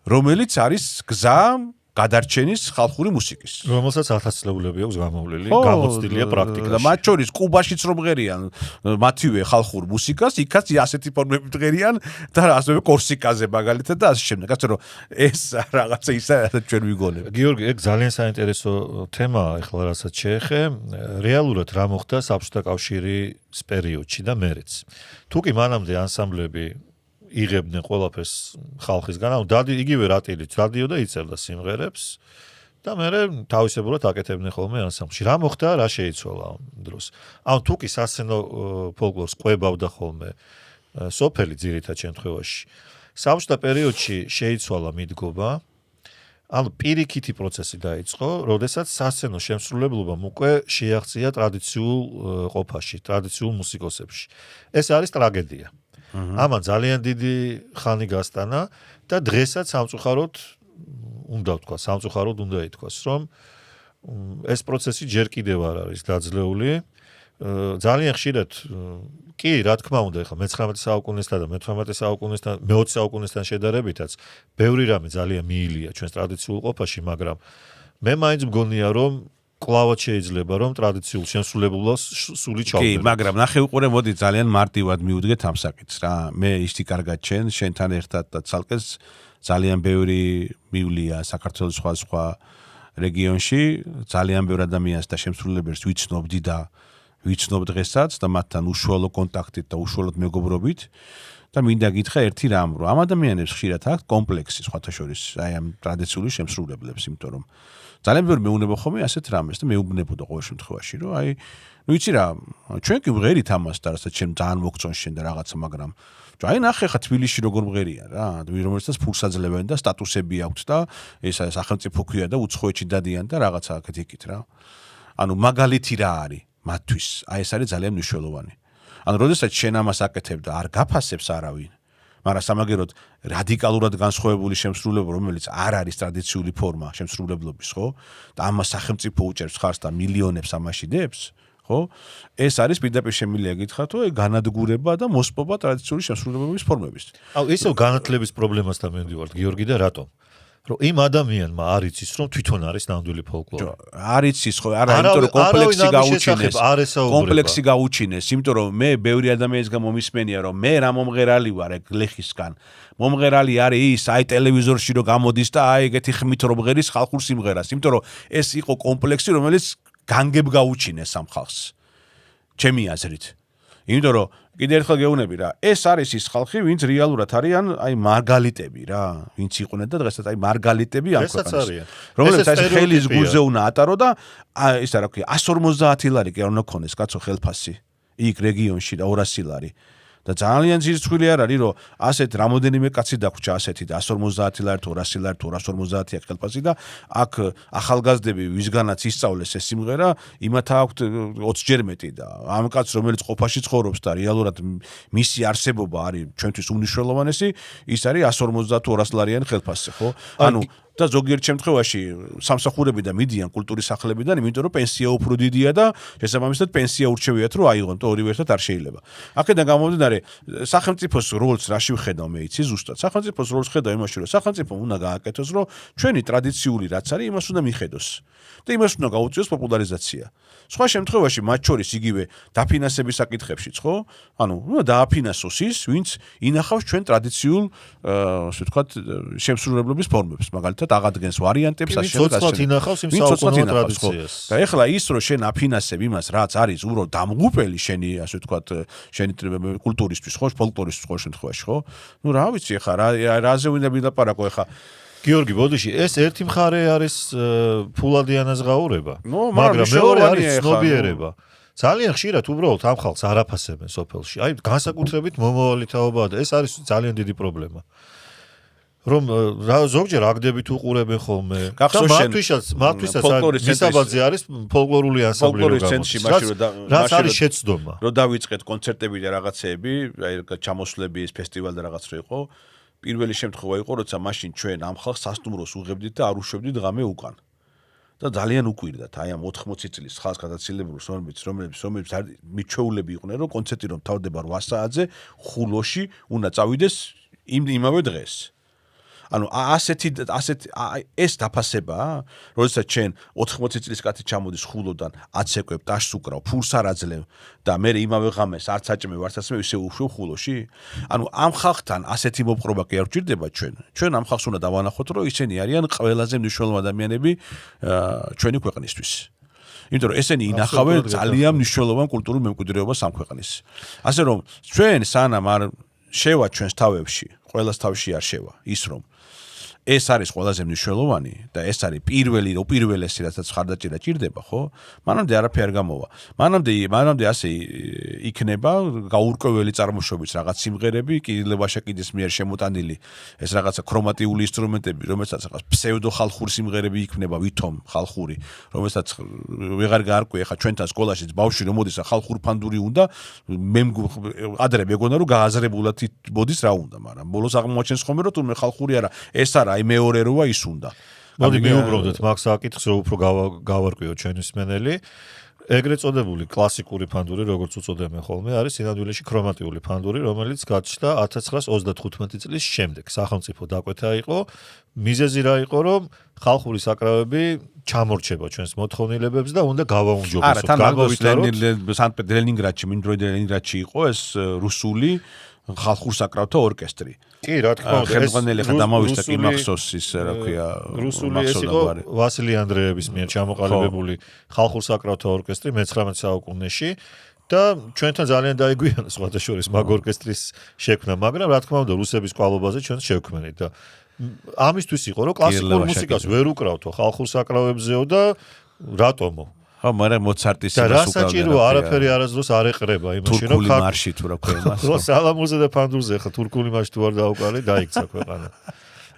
რომელიც არის გზა გადარჩენის ხალხური მუსიკის. რომელსაც 1000 წლეულები აქვს გამოვლილი, გამოცდილია პრაქტიკაში. და მათ შორის კუბაშიც რომ ღერიან მათივე ხალხურ მუსიკას, იქაც ასეთი ფორმები ღერიან და ასევე კორსიკაზე მაგალითად და ასე შემდეგ. ასე რომ ეს რაღაცა ისა ჩვენ ვიგონებ. გიორგი, ეგ ძალიან საინტერესო თემაა, ახლა რასაც შეეხე. რეალურად რა მოხდა საბჭოთა კავშირის პერიოდში და მერეც. თუ კი მანამდე ანსამბლები იღებდნენ ყველაფერს ხალხისგან, ანუ იგივე რატილიც დადიოდა იწერდა სიმღერებს და მერე თავისებურად აკეთებდნენ ხოლმე ანსამბლში. რა მოხდა, რა შეიცვალა ამ დროს? ანუ თუ კი სასცენო ფოლკლორს ყვებავდა ხოლმე სოფელი ძირითად შემთხვევაში. საბჭოთა პერიოდში შეიცვალა მიდგომა, ანუ პირიქითი პროცესი დაიწყო, როდესაც სასცენო შემსრულებლობამ უკვე შეაღწია ტრადიციულ ყოფაში, ტრადიციულ მუსიკოსებში. ეს არის ტრაგედია. ამან ძალიან დიდი ხანი გასტანა და დღესაც სამწუხაროდ უნდა ითქვას, რომ ეს პროცესი ჯერ კიდევ არ არის დაძლეული. ძალიან ხშირად კი, რა თქმა უნდა, ახლა მე-19 საუკუნესთან და მე-18 საუკუნესთან, მე-20 საუკუნესთან შედარებითაც ბევრი რამე ძალიან მიილია ჩვენს ტრადიციულ ყოფაში, მაგრამ მე მაინც მგონია, რომ კლავად შეიძლება რომ ტრადიციულ შემსრულებლობას სული ჩავდე. კი, მაგრამ ნახე უყურე, მოდი ძალიან მარტივად მივუდგეთ ამ საკითხს რა. მე ისეთი კარგად შენთან ერთად და ცალკეს ძალიან ბევრი მივლია საქართველოს სხვა რეგიონში, ძალიან ბევრი ადამიანს და შემსრულებელს ვიცნობდი და ვიცნობ დღესაც და მათთან უშუალო კონტაქტით და უშუალოდ მეგობრობით და მინდა გითხრა ერთი რამ, რომ ამ ადამიანებს ხშირად აქვს კომპლექსი სხვათა შორის აი ამ ტრადიციული შემსრულებლებს, იმიტომ რომ ძალიან ბევრი მეუბნება ხოლმე ასეთ რამეს და მეუბნებოდა ყოველ შემთხვევაში, რომ აი, ნუ იცი რა, ჩვენ კი მღერით ამას და რასაც ჩემ ძალიან მოგწონს შენ და რაღაცა, მაგრამ აი ნახე ხა თბილისში როგორ მღერიან რა, რომელსაც ფულს აძლევენ და სტატუსები აქვთ და ეს სახელმწიფო ქვია და უცხოეთში დადიან და რაღაცა აქეთ-იქით რა. ანუ მაგალითი რა არის მათთვის, აი ეს არის ძალიან მნიშვნელოვანი. ანუ როდესაც შენ ამას აკეთებ და არ გაფასებს არავინ, მაგრამ სამაგეროდ რადიკალურად განსხვავებული შემსრულებლობა, რომელიც არ არის ტრადიციული ფორმა შემსრულებლობის, ხო? და ამას სახელმწიფო უჭერს ხარს და მილიონებს ამაში დებს, ხო? ეს არის პირდაპირ შემიძლია გითხრათ, რომ განადგურება და მოსპობა ტრადიციული შემსრულებლობის ფორმების. აუ, ისევ განათლების პრობლემასთან მივდივართ, გიორგი და რატომ? რომ იმ ადამიანმა არ იცის, რომ თვითონ არის ნამდვილი ფოლკლორი. არ იცის ხო, არა, იმიტომ რომ კომპლექსი გაუჩინეს. კომპლექსი გაუჩინეს, იმიტომ რომ მე ბევრი ადამიანის გამო მისმენია, რომ მე რა მომღერალი ვარ ეგ ლეხისგან. მომღერალი არის ის, აი ტელევიზორში რო გამოდის და აი ეგეთი ხმით რო მღერის ხალხურ სიმღერას, იმიტომ რომ ეს იყო კომპლექსი, რომელიც განგებ გაუჩინეს ამ ხალხს. ჩემი აზრით. იმიტომ რომ კიდე ერთხელ გეუბნები რა, ეს არის ის ხალხი, ვინც რეალურად არიან აი მარგალიტები რა, ვინც იყვნენ და დღესაც აი მარგალიტები ამ ქვეყანაში. რომლებიც აი ხელის გულზე უნდა ატარო და ის რა ქვია, 150 ლარი კი არ უნდა ქონდეს კაცო ხელფასი. იქ რეგიონში და 200 ლარი. და ძალიან ძირცხვილი არ არის, რომ ასეთ რამოდენიმე კაცი დაგვრჩა ასეთი და 150 ლარი თუ 200 ლარი თუ 250 აქ ხელფასი და აქ ახალგაზრდები ვისგანაც ისწავლეს ეს სიმღერა, იმათ აქვთ 20 ჯერ მეტი და ამ კაცს რომელიც ყოფაში ცხოვრობს და რეალურად მისი არსებობა არის ჩვენთვის უმნიშვნელოვანესი, ის არის 150 თუ 200 ლარიანი ხელფასი, ხო? ანუ და ზოგიერთ შემთხვევაში სამსახურებიდან მიდიან კულტურის სახლებიდან, იმიტომ რომ პენსია უფრო დიდია და შესაბამისად პენსია ურჩევიათ რომ აიღონ, და ორივე ერთად არ შეიძლება. აქედან გამომდინარე, სახელმწიფოს როლს რაში ვხედავ მე იცი ზუსტად. სახელმწიფოს როლს ხედავ იმაში, რომ სახელმწიფომ უნდა გააკეთოს, რომ ჩვენი ტრადიციული რაც არის, იმას უნდა მიხედოს. და იმას უნდა გაუწიოს პოპულარიზაცია. სხვა შემთხვევაში მათ შორის იგივე დაფინანსების საკითხებშიც, ხო? ანუ უნდა დააფინანსოს ის, ვინც ინახავს ჩვენ ტრადიციულ, ასე ვთქვათ, შემსრულებლობის ფორმებს, მაგალითად აღადგენს ვარიანტებს ასე ცოცხლად ინახავს იმ საუკუნეო ტრადიციას. და ეხლა ის რომ შენ აფინანსებ იმას, რაც არის უბრალოდ დამღუპელი შენი, ასე ვთქვათ, შენი კულტურისთვის, ხო, ფოლკლორისთვის ყოველ შემთხვევაში, ხო? ნუ რა ვიცი ეხლა რაზე უნდა ვილაპარაკო ეხლა გიორგი, ბოდიში, ეს ერთი მხარე არის ფულადი ანაზღაურება, მაგრამ მეორე არის ცნობიერება. ძალიან ხშირად უბრალოდ ამ ხალხს არაფასებენ სოფელში. აი, განსაკუთრებით მომავალი თაობაა და ეს არის ძალიან დიდი პრობლემა. რომ ზოგჯერ აგდებით უყურებენ ხოლმე. მათთვისაც მისაბაძე არის ფოლკლორული ანსამბლი რო გამოდის. რაც არის შეცდომა. რომ დავიწყეთ კონცერტები და რაღაცეები, აი ჩამოსვლები, ეს ფესტივალი და რაღაც რო იყო. პირველი შემთხვევა იყო, როცა მაშინ ჩვენ ამ ხალხს სასტუმროს უღებდით და არ უშვებდით ღამე უკან. და ძალიან უკვირდათ, აი ამ 80 წლის ხალხს გადაცილებულს, რომლებიც მიჩვეულები იყვნენ, რომ კონცერტი რომ თავდება 8 საათზე, ხულოში უნდა წავიდეს იმავე დღეს. ანუ ასეთი ეს დაფასებაა, როდესაც ჩვენ 80 წლის კაცი ჩამოდის ხულოდან, აცეკვებ, დაშს უკრავ, ფულს არ აძლევ და მე იმავე ღამეს არც აჭმევ, არც ასმევ, ისე უშვებ ხულოში. ანუ ამ ხალხთან ასეთი მოპყრობა კი არ გვჭირდება ჩვენ. ჩვენ ამ ხალხს უნდა დავანახოთ, რომ ისინი არიან ყველაზე მნიშვნელოვანი ადამიანები ჩვენი ქვეყნისთვის. იმიტომ რომ ესენი ინახავენ ძალიან მნიშვნელოვან კულტურულ მემკვიდრეობას ამ ქვეყნის. ასე რომ ჩვენ სანამ არ შევა ჩვენს თავებში, ყველას თავში არ შევა ის რომ ეს არის ყველაზე მნიშვნელოვანი და ეს არის უპირველესი რასაც ხარდაჭერა ჭირდება, ხო? მანამდე არაფერი არ გამოვა. მანამდე ასე იქნება გაურკვეველი წარმოშობის რაღაც სიმღერები, კირილ ვაშაკიძის მიერ შემოტანილი ეს რაღაცა ქრომატიული ინსტრუმენტები, რომელსაც რაღაც ფსევდო ხალხური სიმღერები იქნება, ვითომ ხალხური, რომელსაც ვეღარ გაარკვე ხა ჩვენთან სკოლაშიც ბავშვი რომ მოდის ხალხური ფანდური უნდა, მე ადრე მეგონა რომ გააზრებულად მოდის რა უნდა, მაგრამ ბოლოს აღმოაჩენს ხოლმე რომ თურმე ხალხური არა, ეს არა აი მეორე როა ის უნდა. მოდი მიუბრუნდეთ მაგ საკითხს, რომ უფრო გავარკვიო ჩვენი მსმენელი. ეგრეთ წოდებული კლასიკური ფანდური, როგორც უწოდებენ ხოლმე, არის სინამდვილეში ქრომატიული ფანდური, რომელიც გაჩნდა 1935 წლის შემდეგ. სახელმწიფო დაკვეთა იყო, მიზეზი რა იყო, რომ ხალხური საკრავები ჩამორჩება ჩვენს მოთხოვნილებებს და უნდა გავაუნჯობესოთ. ლენინგრადში, მინდროიდ ლენინგრადში იყო ეს რუსული ხალხურ საკრავთა ორკესტრი. კი, რა თქმა უნდა, ხელმძღვანელი ხა დამავიშთა კი მახსოვს ის რა ქვია, რუსული ეს იყო ვასილი ანდრეევის მიერ ჩამოყალიბებული ხალხურ საკრავთა ორკესტრი მე-19 საუკუნეში და ჩვენთან ძალიან დაიგვიანა სხვათა შორის მაგ ორკესტრის შექმნა, მაგრამ რა თქმა უნდა რუსების კვალობაზე ჩვენ შევქმნით და ამისთვის იყო რომ კლასიკურ მუსიკას ვერ უკრავთო ხალხურ საკრავებზეო და რატომო? ხო, მაგრამ მოცარტის და რა საჭიროა არაფერი არასდროს არ ეყრება იმაში რომ თურქული მარში თუ რა ქვია იმას. ხო, სალამურზე და ფანდურზე ხა თურქული მარში თუ არ დაუკრალი, დაიქცა ქვეყანა.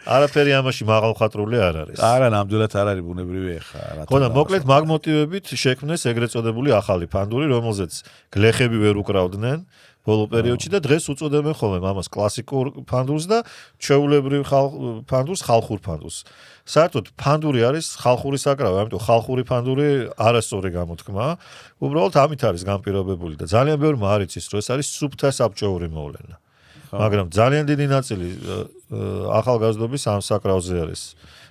არაფერი ამაში მაღალხატრული არ არის. არა, ნამდვილად არ არის ბუნებრივი ხა. ხო და მოკლედ მაგ მოტივებით შექმნეს ეგრეთ წოდებული ახალი ფანდური, რომელზეც გლეხები ვერ უკრავდნენ ბოლო პერიოდში და დღეს უწოდებენ ხოლმე ამას კლასიკურ ფანდურს და ჩვეულებრივ ფანდურს ხალხურ ფანდურს. საერთოდ ფანდური არის ხალხური საკრავი, ამიტომ ხალხური ფანდური არასწორი გამოთქმაა. უბრალოდ ამით არის განპირობებული და ძალიან ბევრმა არ იცის, რომ ეს არის სუფთა საბჭოური მოვლენა. მაგრამ ძალიან დიდი ნაწილი ახალგაზრდობის ამ საკრავზე არის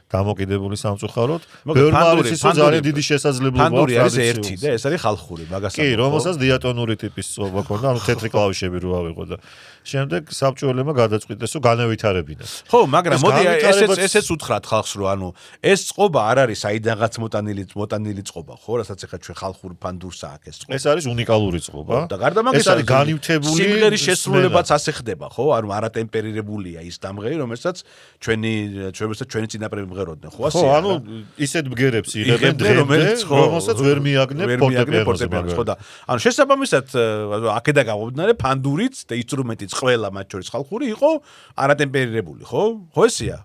დამოკიდებული სამწუხაროდ. ბევრმა არ იცის, რომ ძალიან დიდი შესაძლებლობა აქვს. ფანდური არის ერთი და ეს არის ხალხური, მაგას კი, რომელსაც დიატონური ტიპის სწობა ქონდა, ანუ თეთრი კლავიშები რო ავიღო და შემდეგ საბჭოელებმა გადაწყვიტეს, რომ განავითარებინათ. ხო, მაგრამ მოდი ესეც უთხრათ ხალხს, რომ ანუ ეს წყობა არ არის საიდანღაც მოტანილი წყობა, ხო, რასაც ახლა ჩვენ ხალხურ ფანდურს აქვს ეს წყობა. ეს არის უნიკალური წყობა. და გარდა მაგისა არის განივთებული სიმღერის შესრულებაც ასე ხდება, ხო? ანუ არატემპერირებულია ის დამღერი, რომელსაც ჩვენი წინაპრები მღეროდნენ, ხო, ასე? ხო, ანუ ისეთ ბგერებს იღებენ დღემდე, რომელსაც ვერ მიაგნებ ფორტეპიანოზე, ხო და ანუ შესაბამისად აქედა გამომდინარე ფანდურიც და ინსტრუმენტიც ყველა მათ შორის ხალხური იყო არატემპერირებული, ხო? ხო ესეა?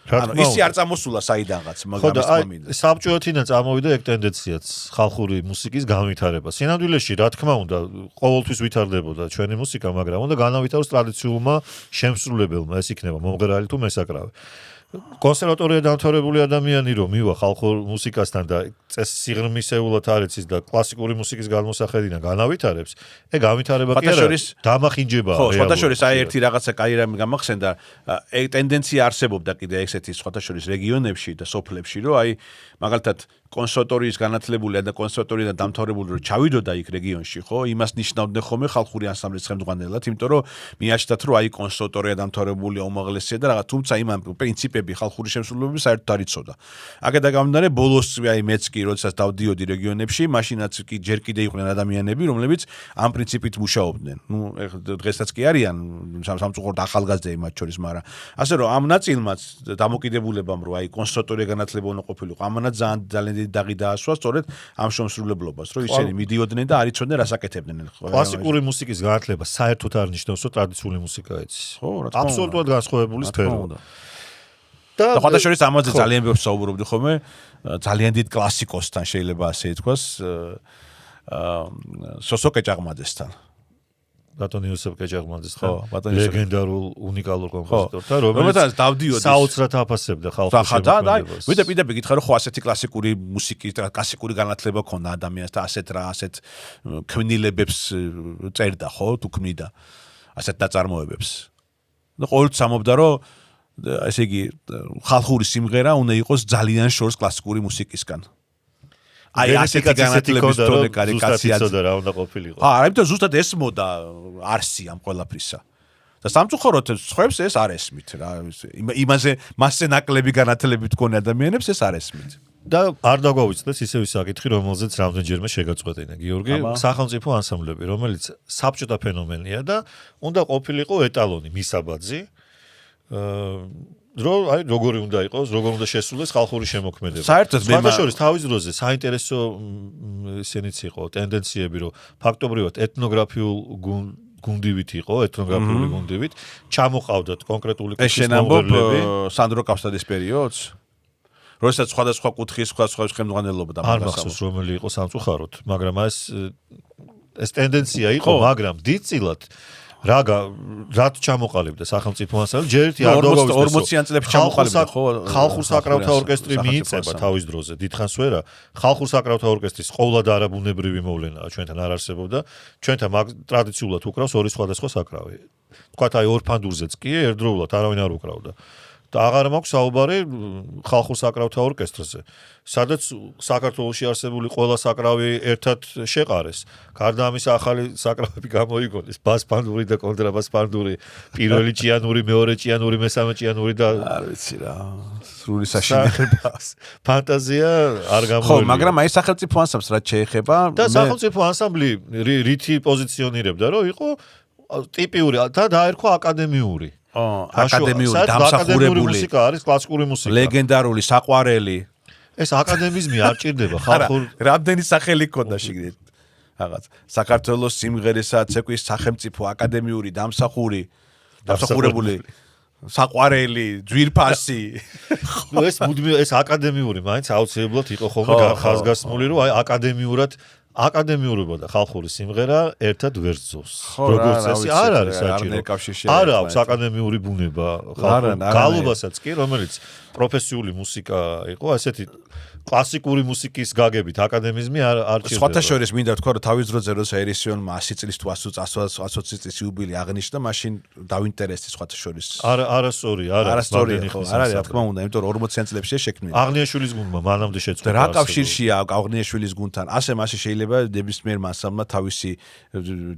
ანუ ისი არ წამოსულა საიდანღაც, მაგრამ ეს მომინდა. საბჭოთიდან წამოვიდა ეგ ტენდენციაც ხალხური მუსიკის განვითარება. სინამდვილეში რა თქმა უნდა, ყოველთვის ვითარდებოდა ჩვენი მუსიკა, მაგრამ უნდა განავითაროს ტრადიციულმა შემსრულებელმა, ეს იქნება მომღერალი თუ მესაკრავე. კონსერვატორია დამთავრებული ადამიანი რომ მივა ხალხურ მუსიკასთან და სიღრმისეულად არ იცის და კლასიკური მუსიკის განმოსახედიდან განავითარებს, ეგ განვითარება კი არა, დამახინჯებაა. ხო, სხვათა შორის აი ერთი რაღაცა კაი რამე გამახსენდა, ეგ ტენდენცია არსებობდა კიდე ესეთი სხვათა შორის რეგიონებში და სოფლებში, რომ აი მაგალითად კონსერვატორიის განათლებული და კონსერვატორიიდან დამთავრებული რომ ჩავიდოდა იქ რეგიონში, ხო, იმას ნიშნავდნენ ხოლმე ხალხური ანსამბლის ხელმძღვანელად, იმიტომ რომ მიაჩნდათ რომ აი კონსერვატორია დამთავრებული უმაღლესია და რაღაც, თუმცა იმან პრინციპები ხალხური შემსრულებლობის საერთოდ არ იცოდა. აქედან გამომდინარე, ბოლოს აი მეც კი როდესაც დავდიოდი რეგიონებში, მაშინაც კი ჯერ კიდე იყვნენ ადამიანები, რომლებიც ამ პრინციპით მუშაობდნენ. ნუ დღესაც კი არიან სამწუხაროდ ახალგაზრდები მათ შორის, მაგრამ ასე რომ ამ ნაწილმაც დამოკიდებულებამ რომ აი კონსერვატორია განათლება უნდა ყოფილიყო, ამანაც ძალიან დაღი დაასვა სწორედ ამ შემსრულებლობას, რომ ისინი მიდიოდნენ და არ იცოდნენ რას აკეთებდნენ. კლასიკური მუსიკის განათლება საერთოდ არ ნიშნავს, რომ ტრადიციული მუსიკა იცის. ხო, რა თქმა უნდა. აბსოლუტურად განსხვავებული სფეროა. და ხოთა შორის ამაზე ძალიან ბევრს საუბრობდი ხოლმე, ძალიან დიდ კლასიკოსთან შეიძლება ასე ითქვას, სოსო კეჭაღმაძესთან. ბატონ იოსებ კეჭაღმაძესთან, ლეგენდარულ უნიკალურ კომპოზიტორთან, რომელიც დავდიოდი საოცრად აფასებდა ხალხის შემოქმედებას. ვიდრე პირდაპირ გითხრა, რომ ხო ასეთი კლასიკური მუსიკის და კლასიკური განათლება ქონდა ადამიანს და ასეთ ქმნილებებს წერდა, ხო, თუ ქმნიდა ასეთ ნაწარმოებებს. და ყოველთვის ამობდა, რომ ესე იგი ხალხური სიმღერა უნდა იყოს ძალიან შორს კლასიკური მუსიკისგან. აი ასეთი განათლების დონე კარიკაცია და რა უნდა ყოფილიყო. იმიტომ ზუსტად ეს მოდა არსი ამ ყველაფრისა. და სამწუხაროდ სხვებს ეს არ ესმით რა. იმაზე მასზე ნაკლები განათლებით მქონე ადამიანებს ეს არ ესმით. და არ დაგვავიწყდეს ისევ საკითხი, რომელზეც რამდენჯერმე შეგაწყვეტინა გიორგი, სახელმწიფო ანსამბლები, რომელიც საბჭოთა ფენომენია და უნდა ყოფილიყო ეტალონი, მისაბაძი. როგორი უნდა იყოს, როგორ უნდა შესრულდეს ხალხური შემოქმედება. საერთოდ შორის თავის დროზე საინტერესო ისენიც იყო ტენდენციები, რომ ფაქტობრივად ეთნოგრაფიულ გუნდივით იყო, ეთნოგრაფიული გუნდივით, ჩამოყავდათ კონკრეტული კუთხის მომღერლები. სანდრო კავსტადის პერიოდს როდესაც სხვადასხვა კუთხის სხვადასხვა ხელმძღვანელობა და არ მახსოვს რომელი იყო სამწუხაროდ, მაგრამ ეს ტენდენცია იყო, მაგრამ დიდწილად რაც ჩამოყალიბდა სახელმწიფო ანსამბლი, ჯერ ერთი არ დავგავიწყდეს 40-იან წლებში ჩამოყალიბდა, ხო? ხალხურ საკრავთა ორკესტრი მიიწება თავის დროზე, დიდხანს ვერა. ხალხურ საკრავთა ორკესტრის ყოვლად არაბუნებრივი მოვლენაა, ჩვენთან არ არსებობდა. ჩვენთან ტრადიციულად უკრავს ორი სხვადასხვა საკრავი. თქვათ აი ორფანდურზეც კი ერთდროულად არავინ არ უკრავდა. და აღარ მაქვს საუბარი ხალხურ საკრავთა ორკესტრზე, სადაც საქართველოში არსებული ყველა საკრავი ერთად შეყარეს. გარდა ამისა ახალი საკრავები გამოიგონეს, ბას-ფანდური და კონტრაბას-ფანდური, პირველი ჭიანური, მეორე ჭიანური, მესამე ჭიანური და არ ვიცი რა, სრული საშინელება. ფანტაზია არ გამოიგონეს. ხო, მაგრამ აი სახელმწიფო ანსამბლს რაც შეეხება, და სახელმწიფო ანსამბლი რითი პოზიციონირებდა, რომ იყო ტიპიური და დაერქვა აკადემიური. აკადემიური დამსახურებული მუსიკა არის კლასიკური მუსიკა. ლეგენდარული საყვარელი. ეს აკადემიზმი არ ჭირდება ხალხურ. რამდენი სახელი ქონდა შეგდით? რაღაც საქართველოს სიმღერისა ცეკვის სახელმწიფო აკადემიური დამსახურებული საყვარელი ძვირფასი. ნუ ეს აკადემიური მაინც აუცილებლად იყო ხოლმე ხაზგასმული, რომ აი აკადემიურობა და ხალხური სიმღერა ერთად ვერ ძოვს. როგორც წესი არ არის საჭირო. არ აქვს აკადემიური ბუნება გალობასაც კი, რომელიც პროფესიული მუსიკა იყო, ასეთი კლასიკური მუსიკის გაგებით აკადემიზმი არ ჭირდება. სხვათა შორის მინდა თქვა, რომ თავის დროზე როცა ერისიონმა 100 წლის თუ 120 წლის იუბილე აღნიშნა, მაშინ დავინტერესდი სხვათა შორის. არასწორი, არა. არასწორი ხო, არა, რა თქმა უნდა, იმიტომ რომ 40-იან წლებში შექმნილი. აღნიაშვილის გუნდმა მანამდე შეწყვეტა. რა კავშირშია აღნიაშვილის გუნდთან? ასე შეიძლება ნებისმიერ ანსამბლმა თავისი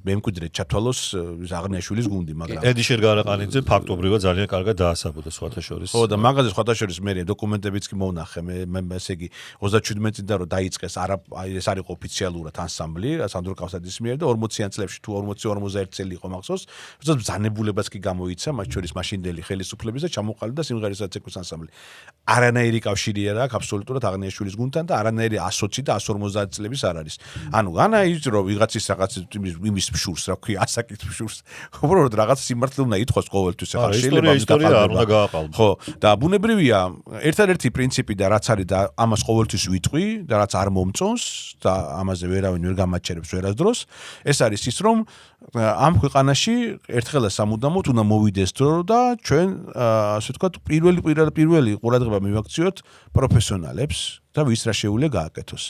მემკვიდრე ჩათვალოს აღნიაშვილის გუნდი, მაგრამ ედი შერგარაყანიძე ფაქტობრივად ძალიან კარგად დაასაბუდა სხვათა შორის. ხო, და მაგაზე სხვათა შორის მე დოკუმენტებიც კი მოვნახე, მე ესე იგი 37-დან რომ დაიწყეს ეს არ იყო ოფიციალურად ანსამბლი სანდრო კავსაძის მიერ და 40-იან წლებში თუ 40-41 წელი იყო მახსოვს, როდესაც ბრძანებულებას კი გამოიცა მათ შორის მაშინდელი ხელისუფლების და ჩამოყალიბდა სიმღერისა ცეკვის ანსამბლი. არანაირი კავშირი არ აქვს აბსოლუტურად აღნიაშვილის გუნდთან და არანაირი 120 და 150 წლების არ არის. ანუ განაიც რომ ვიღაცის რაღაც იმის ფშურს, რა ქვია, ასაკის ფშურს, უბრალოდ რაღაც სიმართლე უნდა ითხოვს ყოველთვის ახლა შეიძლება ისტორია არ უნდა გააყალბო. ხო, და ბუნებრივია, ერთადერთი პრინციპი და რაც არის და ამას ყოველთვის ვიტყვი და რაც არ მომწონს და ამაზე ვერავინ ვერ გამაჩერებს ვერასდროს, ეს არის ის, რომ ამ ქვეყანაში ერთხელ სამუდამოდ უნდა მოვიდეს დრო და ჩვენ ასე ვთქვათ პირველი ყურადღება მივაქციოთ პროფესიონალებს და ვის რა შეუძლია გააკეთოს.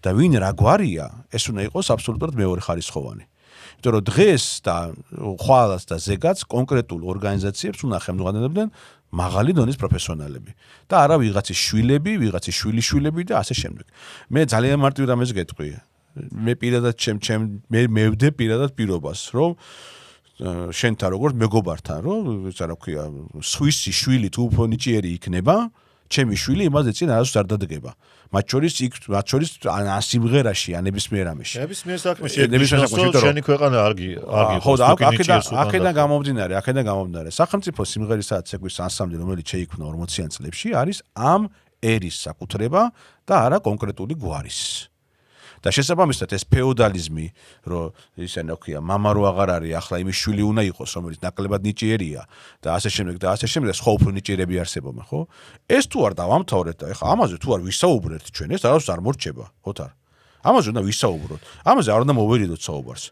და ვინ რა გვარია, ეს უნდა იყოს აბსოლუტურად მეორეხარისხოვანი. იმიტომ რომ დღეს და ხვალას და ზეგაც კონკრეტულ ორგანიზაციებს უნდა ხელმძღვანელებდნენ მაღალი დონის პროფესიონალები და არა ვიღაცის შვილები, ვიღაცის შვილიშვილები და ასე შემდეგ. მე ძალიან მარტივ რამეს გეტყვი. მე პირადად მე მევდე პირადად პირობას, რომ შენთან როგორც მეგობართან, რომ ისა რა ქვია, სვისი შვილი თუ უფრო ნიჭიერი იქნება, ჩემი შვილი იმაზე წინ არასდროს არ დადგება. მათ შორის სიმღერაში, ნებისმიერ ამაში. ნებისმიერ საქმეში, შენი ქვეყანა არ ხო, და აქედან გამომდინარე, სახელმწიფო სიმღერისა ცეკვის ანსამბლი, რომელიც შეიქმნა 40-იან წლებში, არის ამ ერის საკუთრება და არა კონკრეტული გვარის. და შესაბამისად ეს ფეოდალიზმი, რომ ისე ნოქია, мама რო აღარ არის, ახლა იმის შვილი უნდა იყოს, რომელიც ნაკლებად ნიჭიერია და ასე შემდეგ, სხვა უფრო ნიჭიერები არსებობენ, ხო? ეს თუ არ დავამთავრეთ და ეხლა ამაზე თუ არ ვისაუბრეთ ჩვენ, ეს არასდროს არ მორჩება, ხოთარ? ამაზე უნდა ვისაუბროთ. ამაზე არ უნდა მოვერიდოთ საუბარს.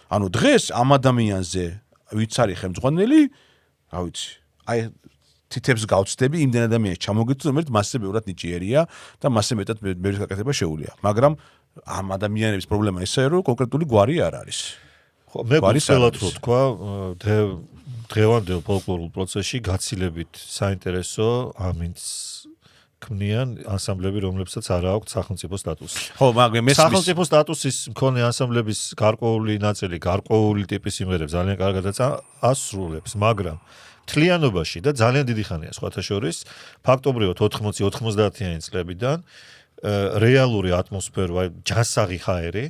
ანუ დღეს ამ ადამიანზე ვიც არის ხელმძღვანელი, რა ვიცი, აი თითებს გავწდები იმდენ ადამიანს ჩამოგეცი, რომელიც მასზე ბევრად ნიჭიერია და მასზე მეტად ბევრი გაკეთება შეუძლია. მაგრამ ამ ადამიანების პრობლემა ისაა, რომ კონკრეტული გვარი არ არის. ხო, მე გულწრფელად რო თქვა, დღევანდელ ფოლკლორულ პროცესში გაცილებით საინტერესო ამინც ქმნიან ანსამბლები, რომლებსაც არ აქვს სახელმწიფო სტატუსი. ხო, მაგრამ მესმის სახელმწიფო სტატუსის მქონე ანსამბლების გარკვეული ნაწილი, გარკვეული ტიპის სიმღერებს ძალიან კარგადაც ასრულებს, მაგრამ თლიანობაში და ძალიან დიდი ხანია სხვათა შორის, ფაქტობრივად 80-90-იანი წლებიდან რეალური ატმოსფერო, ჯანსაღი ხაერი,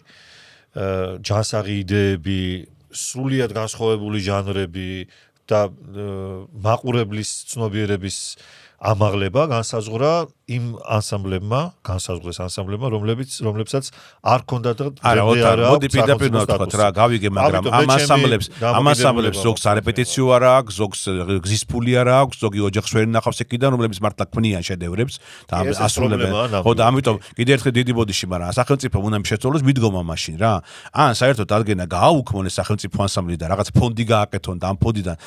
ჯანსაღი იდეები, სრულიად განსხვავებული ჟანრები და მაყურებლის ცნობიერების ამაღლება განსაზღვრა იმ ანსამბლებმა, რომლებსაც არ ქონდათ მოდი პირდაპირ ვთქვათ რა, გავიგე, მაგრამ ამ ანსამბლებს ზოგს არეპეტიციო არ აქვს, ზოგს გზის ფული არ აქვს, ზოგი ოჯახს ვერ ნახავს ეკიდან, რომლებიც მართლა ქმნიან შედევრებს და ასრულებენ. ხო და ამიტომ კიდე ერთხელ დიდი ბოდიში, მაგრამ სახელმწიფო უნდა შეცვალოს მიდგომა მაშინ რა. ან საერთოდ ადგენა გააუქმონეს სახელმწიფო ანსამბლი და რაღაც ფონდი გააკეთონ და ამ ფონდიდან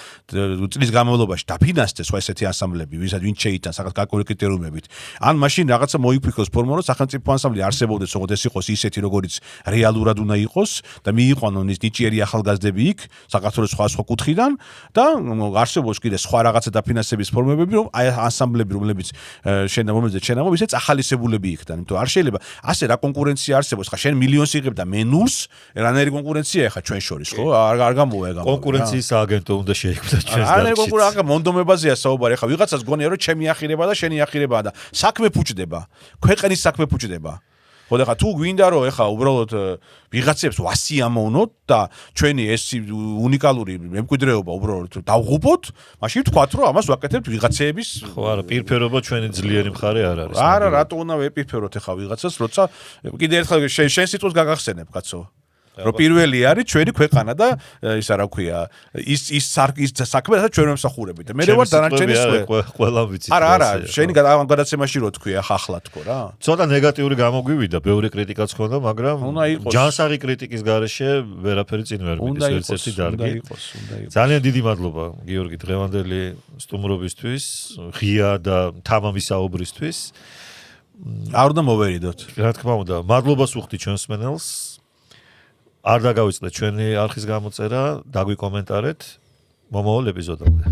წლის განმავლობაში დაფინანსდეს სხვა ესეთი ანსამბლები, ვინ შეიტანს რაღაც გარკვეული კრიტერიუმებით. ან მაშინ რაღაცა მოიფიქროს ფორმა, რომ სახელმწიფო ანსამბლი არსებობდეს, როგორც ეს იყოს ისეთი, როგორც რეალურად უნდა იყოს და მიიყვანონ ის ნიჭიერი ახალგაზრდები იქ, საქართველოს სხვა კუთხიდან და არსებობს კიდე სხვა რაღაცა დაფინანსების ფორმები, რომ აი ანსამბლები, რომლებიც რომლებიც შენამო, ისეც ახალისებულები იქიდან. იმიტომ არ შეიძლება ასე რა კონკურენცია არსებობს. ხა შენ მილიონს იღებ და მე ნულს, რანაირი კონკურენცია ხა ჩვენ შორის, ხო? არ გამოვია. კონკურენციის აგენტო უნდა შეიქმნას ჩვენს დარგში. არა კონკურენცია, მონდომებაზეა საუბარი. ხა ვიღაცას გონია, რომ ჩემი ახირება და შენი ახირება და საქმე ფუჭდება. ქვეყნის საქმე ფუჭდება. ხო და ხა თუ გვინდა რომ ეხა უბრალოდ ვიღაცებს ვასიამოვნოთ და ჩვენი ეს უნიკალური მემკვიდრეობა უბრალოდ დავღუპოთ, მაშინ ვთქვათ რომ ამას ვაკეთებთ ვიღაცების ხო არა, პირფერობა ჩვენი ძლიერი მხარე არ არის. არა, რატო უნდა ვეპირფეროთ ეხა ვიღაცას, როცა კიდე ერთხელ შენ სიტყვას გაგახსენებ, კაცო. რომ პირველი არის ჩვენი ქვეყანა და ისა რა ქვია ის საქმე რასაც ჩვენ ვემსახურებით და მე ვარ დანარჩენი ყველა ვიცით არა შენი გადაცემაში რო თქვი ახლა თქო რა ცოტა ნეგატიური გამოგვივიდა ბევრი კრიტიკაც ხონდა მაგრამ ჯანსაღი კრიტიკის გარეშე ვერაფერი წინ ვერ მიდის ერთ-ერთი დარგი ძალიან დიდი მადლობა გიორგი დღევანდელი სტუმრობისთვის ღია და თამამი საუბრისთვის არ უნდა მოვერიდოთ რა თქმა უნდა მადლობას ვუხდი ჩვენს მსმენელს არ დაგავიწყდეთ ჩვენი არხის გამოწერა, დაგვიკომენტარეთ მომავალ ეპიზოდამდე.